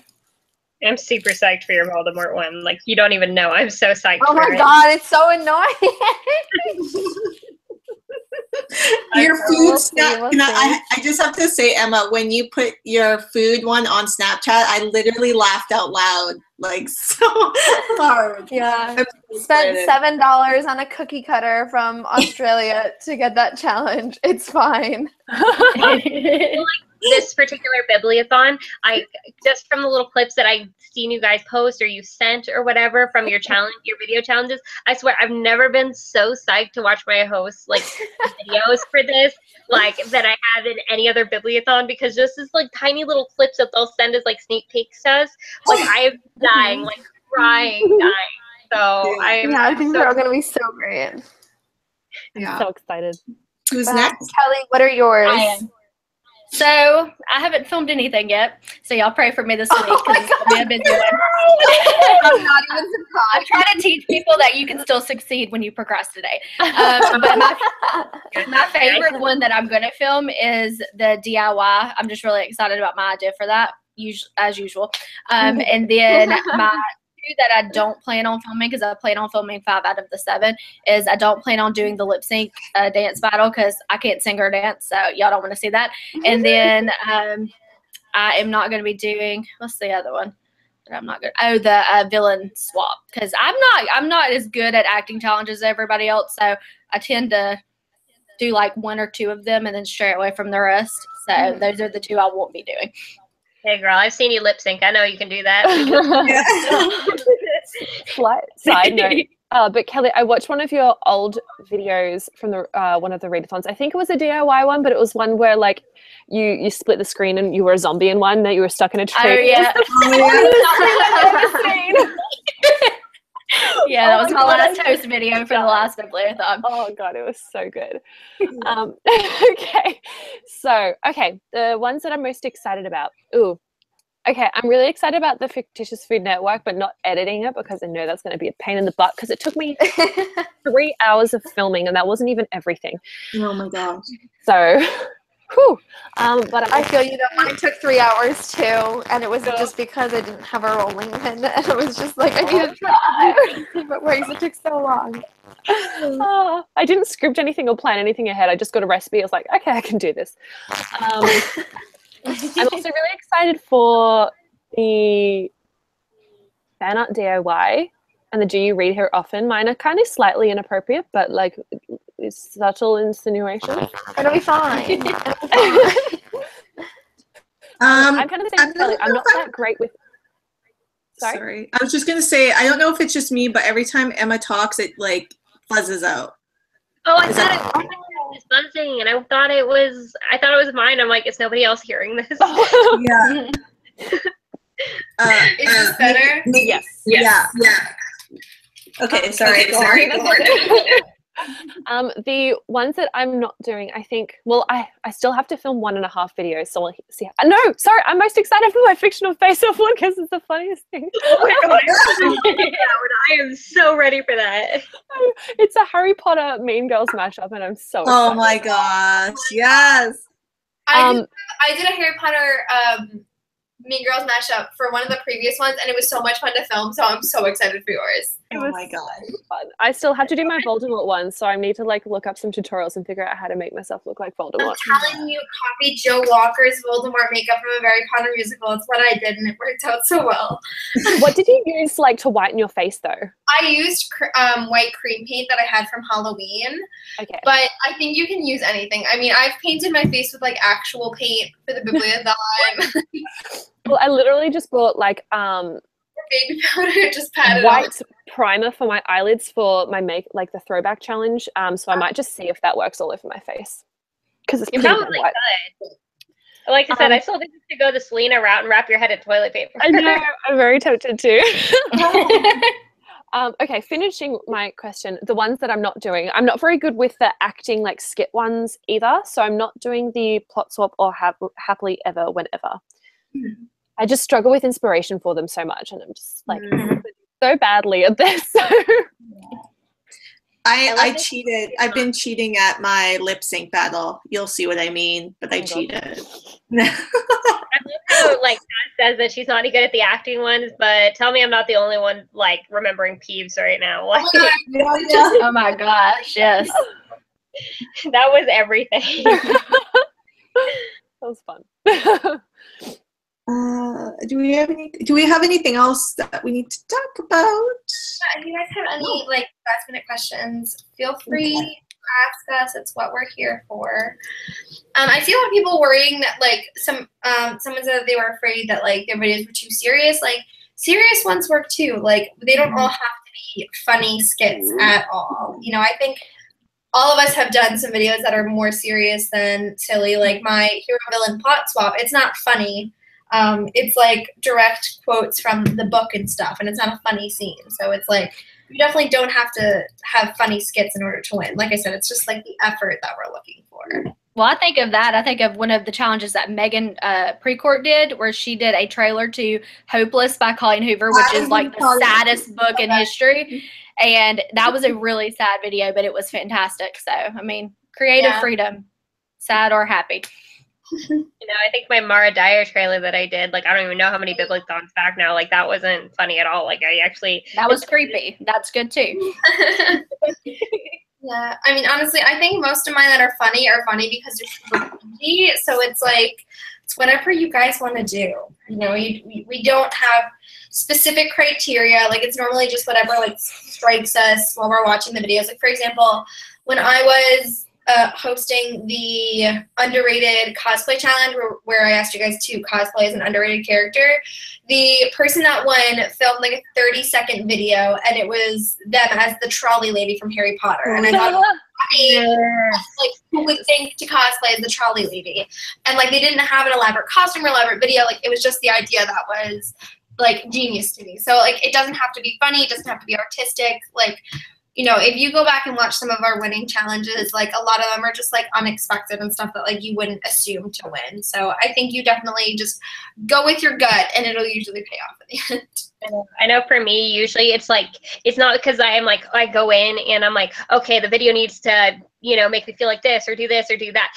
I'm super psyched for your Voldemort one. Like, you don't even know. I'm so psyched for it. Oh my god, it's so annoying. Your food snap. I just have to say, Emma, when you put your food one on Snapchat, I literally laughed out loud. Like, so hard. Yeah. Spent $7 on a cookie cutter from Australia to get that challenge. It's fine. This particular Bibliothon, I just from the little clips that I've seen you guys post or you sent or whatever from your challenge, your video challenges, I swear I've never been so psyched to watch my hosts like videos for this like that I have in any other Bibliothon, because just this like tiny little clips that they'll send as like sneak peeks to us, like I'm dying, like crying, dying. So I think they're all gonna be so great. I'm so excited. Who's next? Kelly, what are yours? I am. So I haven't filmed anything yet, so y'all pray for me this week because it's gonna be a busy one. I'm not even surprised. I'm trying to teach people that you can still succeed when you procrastinate. But my favorite one that I'm gonna film is the DIY. I'm just really excited about my idea for that, as usual. And then my that I don't plan on filming, because I plan on filming 5 out of the 7, is I don't plan on doing the lip sync dance battle because I can't sing or dance, so y'all don't want to see that. And then I am not going to be doing, what's the other one that I'm not good? Oh, the villain swap, because I'm not as good at acting challenges as everybody else, so I tend to do like 1 or 2 of them and then stray away from the rest. So those are the 2 I won't be doing. Hey girl, I've seen you lip sync. I know you can do that. Slight side note. But Kelly, I watched one of your old videos from the one of the readathons. I think it was a DIY one, but it was one where like you split the screen and you were a zombie in one, that you were stuck in a tree. Oh yeah. Yeah, that was my last host video for the last Bibliothon. Oh god, it was so good. Okay, so the ones that I'm most excited about. I'm really excited about the Fictitious Food Network, but not editing it because I know that's going to be a pain in the butt because it took me 3 hours of filming and that wasn't even everything. Oh my gosh. So, but I feel you know, mine took 3 hours too, and it was just because I didn't have a rolling pin, and it was just like I needed to try different ways. It took so long. I didn't script anything or plan anything ahead. I just got a recipe. I was like, okay, I can do this. I'm also really excited for the fan art DIY and the Do You Read Her Often. Mine are kind of slightly inappropriate, but like it's subtle insinuation. It'll be fine. I'm kind of the same as Kelly. I'm not that great with. Sorry. I was just gonna say I don't know if it's just me, but every time Emma talks, it like fuzzes out. Oh, I thought it was buzzing, and I thought it was mine. I'm like, is nobody else hearing this? Yeah. Is this better? Yes. Yeah. Okay. Sorry. The ones that I'm not doing, I think, well, I still have to film 1.5 videos, so we'll see. No, sorry, I'm most excited for my fictional face-off one because it's the funniest thing. Oh my god. I am so ready for that. It's a Harry Potter Mean Girls mashup, and I'm so excited. Oh my gosh, yes. I did a Harry Potter Mean Girls mashup for one of the previous ones, and it was so much fun to film, so I'm so excited for yours. Oh my god. Fun. I still have to do my Voldemort one, so I need to like look up some tutorials and figure out how to make myself look like Voldemort. I'm telling you, copy Joe Walker's Voldemort makeup from a Harry Potter musical. It's what I did, and it worked out so well. What did you use like to whiten your face though? I used white cream paint that I had from Halloween. Okay. But I think you can use anything. I mean, I've painted my face with like actual paint for the Bibliothon. Well, I literally just bought like baby powder, just pat it white on. primer for my eyelids for my the Throwback challenge. So I might just see if that works all over my face because it's pretty probably white. Good. Like I said, I still think you should go the Selena route and wrap your head in toilet paper. I know. I'm very tempted to. Okay, finishing my question, the ones that I'm not doing, I'm not very good with the acting like skit ones either. So I'm not doing the plot swap or happily ever whenever. I just struggle with inspiration for them so much, and I'm just like so badly at this. I cheated. I've been cheating at my lip sync battle. You'll see what I mean, but I cheated. I love how like Kat says that she's not any good at the acting ones, but tell me I'm not the only one like remembering peeves right now. Like, Oh my gosh, yes. That was everything. That was fun. Do we have anything else that we need to talk about? If you guys have any like last-minute questions, feel free to ask us. It's what we're here for. I see a lot of people worrying that like someone said that they were afraid that like their videos were too serious. Like serious ones work too. Like they don't all have to be funny skits at all. You know, I think all of us have done some videos that are more serious than silly. Like my hero villain plot swap. It's not funny. It's like direct quotes from the book and stuff, and it's not a funny scene. So it's like you definitely don't have to have funny skits in order to win. Like I said, it's just like the effort that we're looking for. Well, I think of that. I think of one of the challenges that Megan Precourt did, where she did a trailer to Hopeless by Colleen Hoover, which is like the saddest book in history. And that was a really sad video, but it was fantastic. So, I mean, creative freedom, sad or happy. I think my Adieh trailer that I did, like, I don't even know how many bibliothons back now. Like, that wasn't funny at all. Like, that was creepy. That's good too. Yeah, I mean, honestly, I think most of mine that are funny because they're super easy. So it's like, it's whatever you guys want to do. We don't have specific criteria. Like, it's normally just whatever, like, strikes us while we're watching the videos. Like, for example, when I was hosting the underrated cosplay challenge where I asked you guys to cosplay as an underrated character, the person that won filmed like a 30-second video, and it was them as the trolley lady from Harry Potter. And I thought it was funny, like, who would think to cosplay as the trolley lady? And like, they didn't have an elaborate costume or elaborate video. Like, it was just the idea that was like genius to me. So like, it doesn't have to be funny, it doesn't have to be artistic. Like, if you go back and watch some of our winning challenges, like, a lot of them are just, like, unexpected and stuff that, like, you wouldn't assume to win. So I think you definitely just go with your gut, and it'll usually pay off at the end. I know for me, usually it's like, it's not because I'm like, I go in and I'm like, okay, the video needs to, make me feel like this or do that.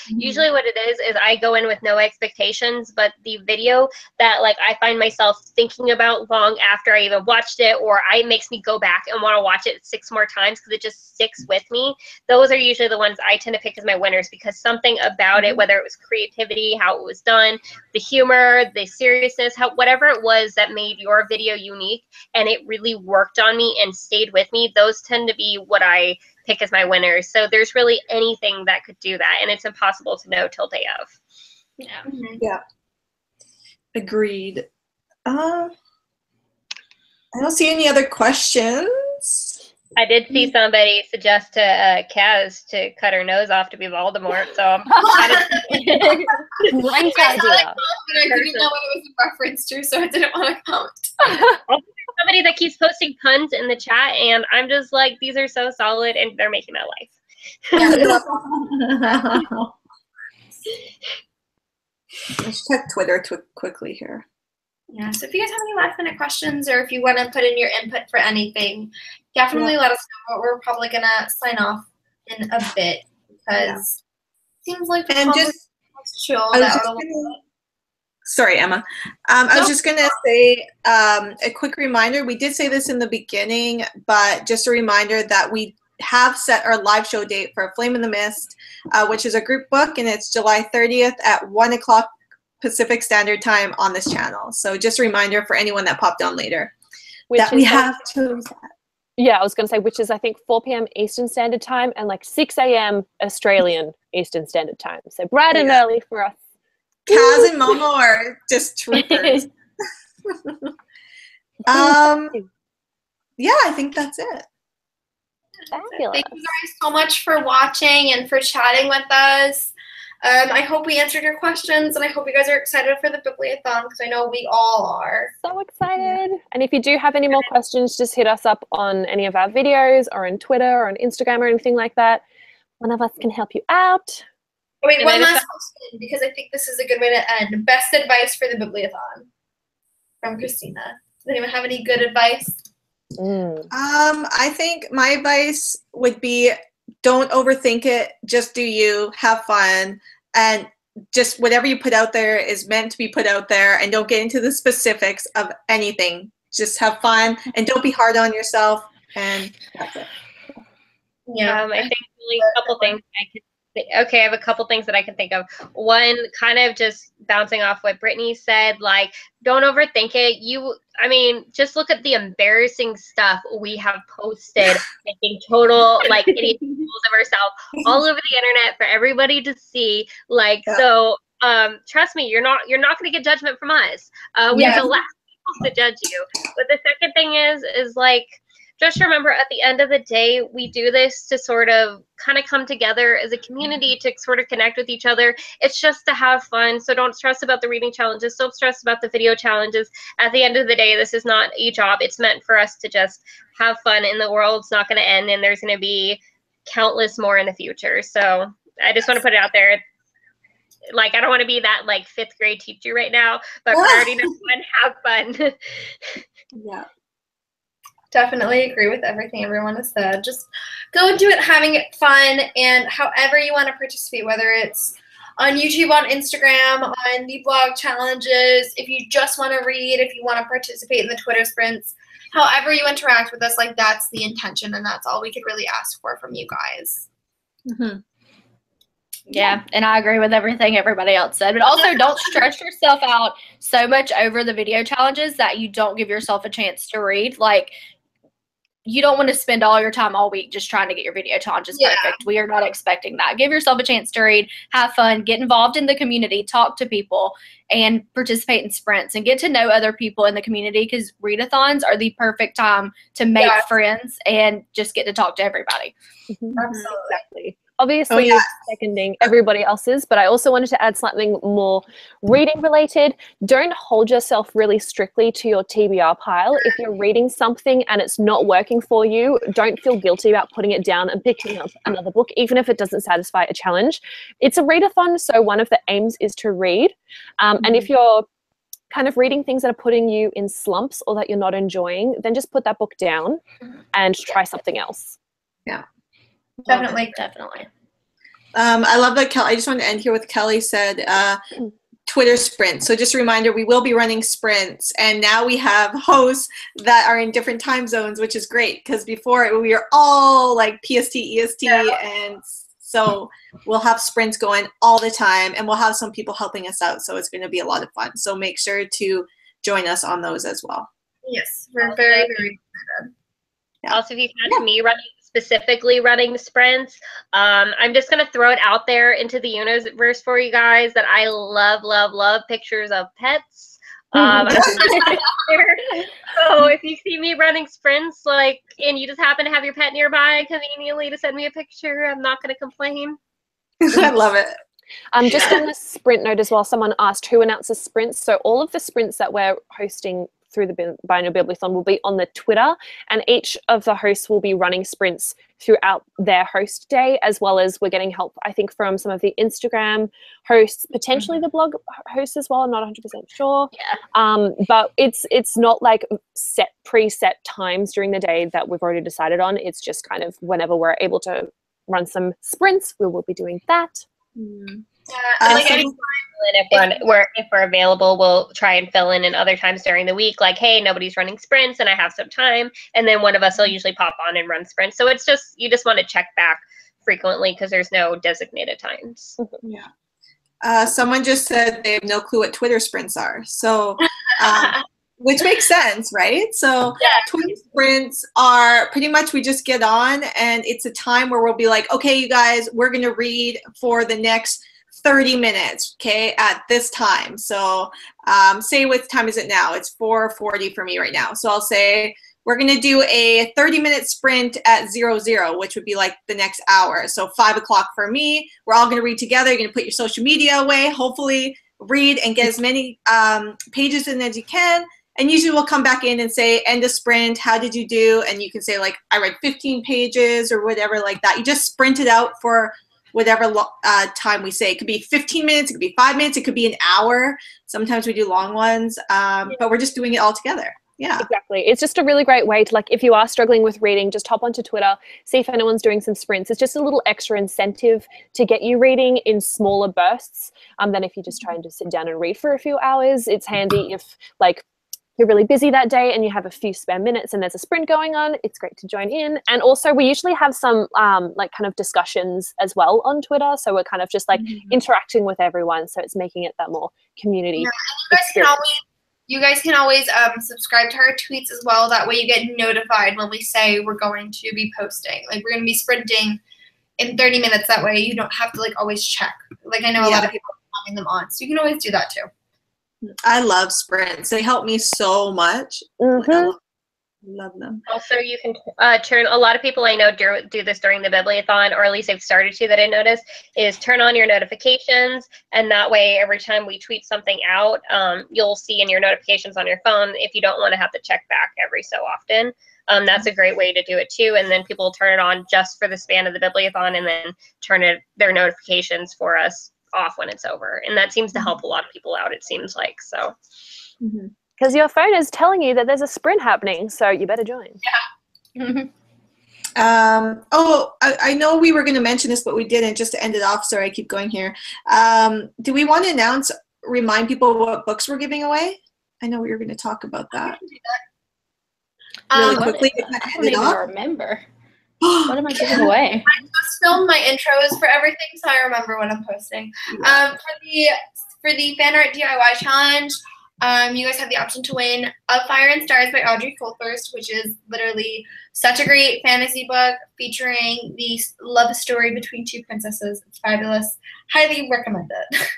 Usually what it is I go in with no expectations, but the video that, like, I find myself thinking about long after I even watched it, or it makes me go back and want to watch it 6 more times because it just sticks with me. Those are usually the ones I tend to pick as my winners, because something about it, whether it was creativity, how it was done, the humor, the seriousness, whatever it was that made your video unique and it really worked on me and stayed with me, those tend to be what I pick as my winners. So there's really anything that could do that, and it's impossible to know till day of. Yeah. Agreed. I don't see any other questions. I did see somebody suggest to Kaz to cut her nose off to be Voldemort, so I'm Great I idea. saw that comment, but I didn't know what it was a reference to, so I didn't want to comment. somebody that keeps posting puns in the chat, and I'm just like, these are so solid, and they're making my life. Let's check Twitter quickly here. Yeah, so if you guys have any last minute questions, or if you want to put in your input for anything, definitely let us know. But we're probably going to sign off in a bit, because it seems like the conversation was chill. Sorry, Emma. I was just going to say a quick reminder. We did say this in the beginning, but just a reminder that we have set our live show date for Flame in the Mist, which is a group book, and it's July 30th at 1 o'clock Pacific Standard Time on this channel. So just a reminder for anyone that popped on later that we have chosen that. Yeah, I was going to say, which is, I think, 4 p.m. Eastern Standard Time and like 6 a.m. Australian Eastern Standard Time. So bright and early for us. Kaz and Momo are just troopers. Yeah, I think that's it. Fabulous. Thank you guys so much for watching and for chatting with us. I hope we answered your questions, and I hope you guys are excited for the Bibliothon, because I know we all are. So excited. And if you do have any more questions, just hit us up on any of our videos, or on Twitter, or on Instagram, or anything like that. One of us can help you out. Wait, one last question, because I think this is a good way to end. Best advice for the Bibliothon from Christina. Does anyone have any good advice? I think my advice would be, don't overthink it. Just do you. Have fun. And just whatever you put out there is meant to be put out there, and don't get into the specifics of anything. Just have fun, and don't be hard on yourself, and that's it. Yeah. I think really a couple things I could I have a couple things that I can think of. One, kind of just bouncing off what Brittni said, like, don't overthink it. Just look at the embarrassing stuff we have posted, making total, like, idiot fools of ourselves all over the internet for everybody to see. Like, so, trust me, you're not going to get judgment from us. We have the last people to judge you. But the second thing is like, just remember, at the end of the day, we do this to sort of kind of come together as a community to sort of connect with each other. It's just to have fun. So don't stress about the reading challenges. Don't stress about the video challenges. At the end of the day, this is not a job. It's meant for us to just have fun, and the world's not going to end, and there's going to be countless more in the future. So I just want to put it out there. Like, I don't want to be that, like, 5th grade teacher right now, but priority number 1, have fun. Yeah. Definitely agree with everything everyone has said. Just go into it having it fun, and however you want to participate, whether it's on YouTube, on Instagram, on the blog challenges. If you just want to read, if you want to participate in the Twitter sprints, however you interact with us, like that's the intention, and that's all we could really ask for from you guys. Mm-hmm. Yeah, and I agree with everything everybody else said. But also, don't stress yourself out so much over the video challenges that you don't give yourself a chance to read. Like, you don't want to spend all your time all week just trying to get your video challenges perfect. We are not expecting that. Give yourself a chance to read, have fun, get involved in the community, talk to people, and participate in sprints and get to know other people in the community, because readathons are the perfect time to make friends and just get to talk to everybody. Absolutely. Exactly. Obviously, seconding everybody else's, but I also wanted to add something more reading related. Don't hold yourself really strictly to your TBR pile. If you're reading something and it's not working for you, don't feel guilty about putting it down and picking up another book, even if it doesn't satisfy a challenge. It's a readathon, so one of the aims is to read. And if you're kind of reading things that are putting you in slumps or that you're not enjoying, then just put that book down and try something else. Yeah. Definitely. I love that I just want to end here with Kelly said Twitter sprints. So just a reminder, we will be running sprints, and now we have hosts that are in different time zones, which is great, because before we were all like PST, EST, and so we'll have sprints going all the time, and we'll have some people helping us out. So it's going to be a lot of fun. So make sure to join us on those as well. Yes, we're very, very excited. Also, if you catch me specifically running sprints, I'm just going to throw it out there into the universe for you guys that I love pictures of pets. So if you see me running sprints, like, and you just happen to have your pet nearby conveniently to send me a picture, I'm not going to complain. I love it. Just on the sprint note as well, someone asked who announces sprints. So all of the sprints that we're hosting through the Biannual Bibliothon will be on the Twitter, and each of the hosts will be running sprints throughout their host day, as well as we're getting help, I think, from some of the Instagram hosts, potentially the blog hosts as well. I'm not 100% sure. But it's not like preset times during the day that we've already decided on. It's just kind of whenever we're able to run some sprints, we will be doing that. Like if we're available, we'll try and fill in other times during the week. Like, hey, nobody's running sprints and I have some time, and then one of us will usually pop on and run sprints. So it's just, you just want to check back frequently because there's no designated times. Someone just said they have no clue what Twitter sprints are. So which makes sense, right? So Twitter sprints are pretty much, we just get on and it's a time where we'll be like, okay, you guys, we're going to read for the next 30 minutes, okay, at this time. So say what time is it now? It's 4:40 for me right now. So I'll say we're going to do a 30-minute sprint at 00, which would be like the next hour. So 5 o'clock for me. We're all going to read together. You're going to put your social media away, hopefully read and get as many pages in as you can. And usually we'll come back in and say, end of sprint, how did you do? And you can say, like, I read 15 pages or whatever like that. You just sprint it out for whatever time we say. It could be 15 minutes, it could be 5 minutes, it could be an hour. Sometimes we do long ones, but we're just doing it all together. Yeah, exactly. It's just a really great way to, like, if you are struggling with reading, just hop onto Twitter, see if anyone's doing some sprints. It's just a little extra incentive to get you reading in smaller bursts than if you just try and just sit down and read for a few hours. It's handy if, like, you're really busy that day and you have a few spare minutes and there's a sprint going on. It's great to join in. And also we usually have some like kind of discussions as well on Twitter. So we're kind of just like interacting with everyone. So it's making it that more community experience. You guys can always subscribe to our tweets as well. That way you get notified when we say we're going to be posting. Like, we're going to be sprinting in 30 minutes. That way you don't have to, like, always check. Like, I know a lot of people are having them on. So you can always do that too. I love sprints. They help me so much. I love them. Also, you can turn, a lot of people I know do this during the Bibliothon, or at least they've started to, that I noticed, is turn on your notifications, and that way every time we tweet something out, you'll see in your notifications on your phone if you don't want to have to check back every so often. That's a great way to do it too, and then people will turn it on just for the span of the Bibliothon and then turn their notifications for us off when it's over, and that seems to help a lot of people out, it seems like. So because your phone is telling you that there's a sprint happening, so you better join. I know we were going to mention this, but we didn't, just to end it off. Sorry, I keep going here. Do we want to remind people what books we're giving away? I know we were going to talk about that. Really quickly. I don't even remember. What am I giving away? I just filmed my intros for everything, so I remember what I'm posting. For the fan art DIY challenge, you guys have the option to win Of Fire and Stars by Audrey Coulthurst, which is literally such a great fantasy book featuring the love story between two princesses. It's fabulous. Highly recommend it.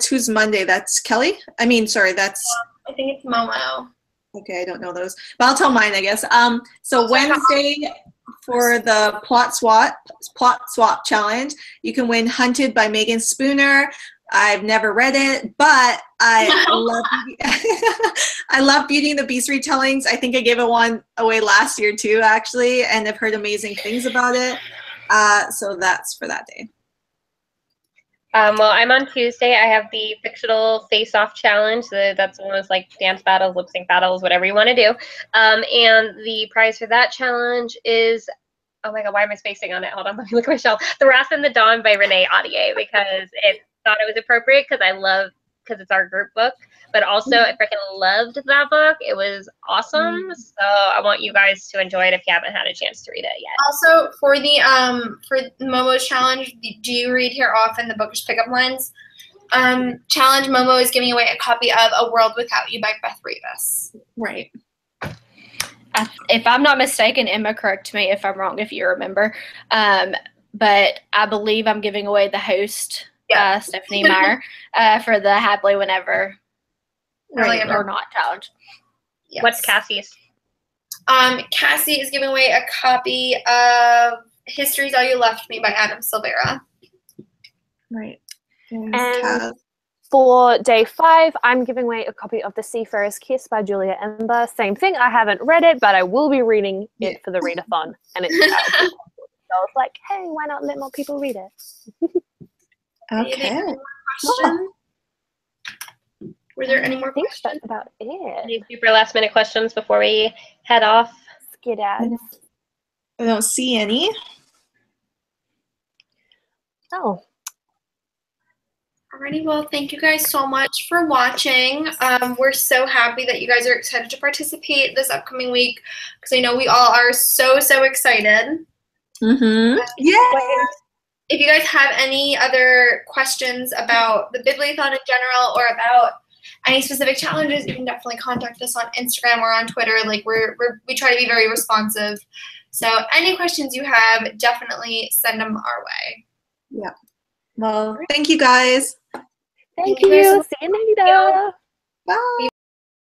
Who's Monday? That's Kelly? I mean, sorry, that's... I think it's Momo. Okay, I don't know those, but I'll tell mine, I guess. So Wednesday for the plot swap challenge, you can win Hunted by Megan Spooner. I've never read it, but I love Beauty and the Beast retellings. I think I gave one away last year too, actually, and I've heard amazing things about it. So that's for that day. Well, I'm on Tuesday. I have the Fictional face-off challenge. So that's one of those like dance battles, lip sync battles, whatever you want to do. And the prize for that challenge is, oh my God, why am I spacing on it? Hold on, let me look at my shelf. The Wrath and the Dawn by Renee Adieh, because it thought it was appropriate because it's our group book, but also I freaking loved that book. It was awesome. So I want you guys to enjoy it if you haven't had a chance to read it yet. Also for the Momo's challenge, Do You Read Here Often, the Bookish Pickup Lines challenge, Momo is giving away a copy of A World Without You by Beth Revis. Right. If I'm not mistaken, Emma, correct me if I'm wrong, if you remember. But I believe I'm giving away the host, Stephanie Meyer, for the Happily Whenever or Not challenge. Yes. What's Cassie's? Kassie is giving away a copy of History's All You Left Me by Adam Silvera. Right. And for day 5, I'm giving away a copy of The Seafarer's Kiss by Julia Ember. Same thing. I haven't read it, but I will be reading it for the read-a-thon. And it's so I was like, hey, why not let more people read it? Okay. Were there any more questions? That's about it. Any super last minute questions before we head off? Skidads. I don't see any. Oh. Alrighty, well, thank you guys so much for watching. We're so happy that you guys are excited to participate this upcoming week, because I know we all are so excited. Yeah. If you guys have any other questions about the Bibliothon in general or about any specific challenges, you can definitely contact us on Instagram or on Twitter. Like we try to be very responsive. So any questions you have, definitely send them our way. Yeah. Well, thank you guys. Thank you. See you later. Bye.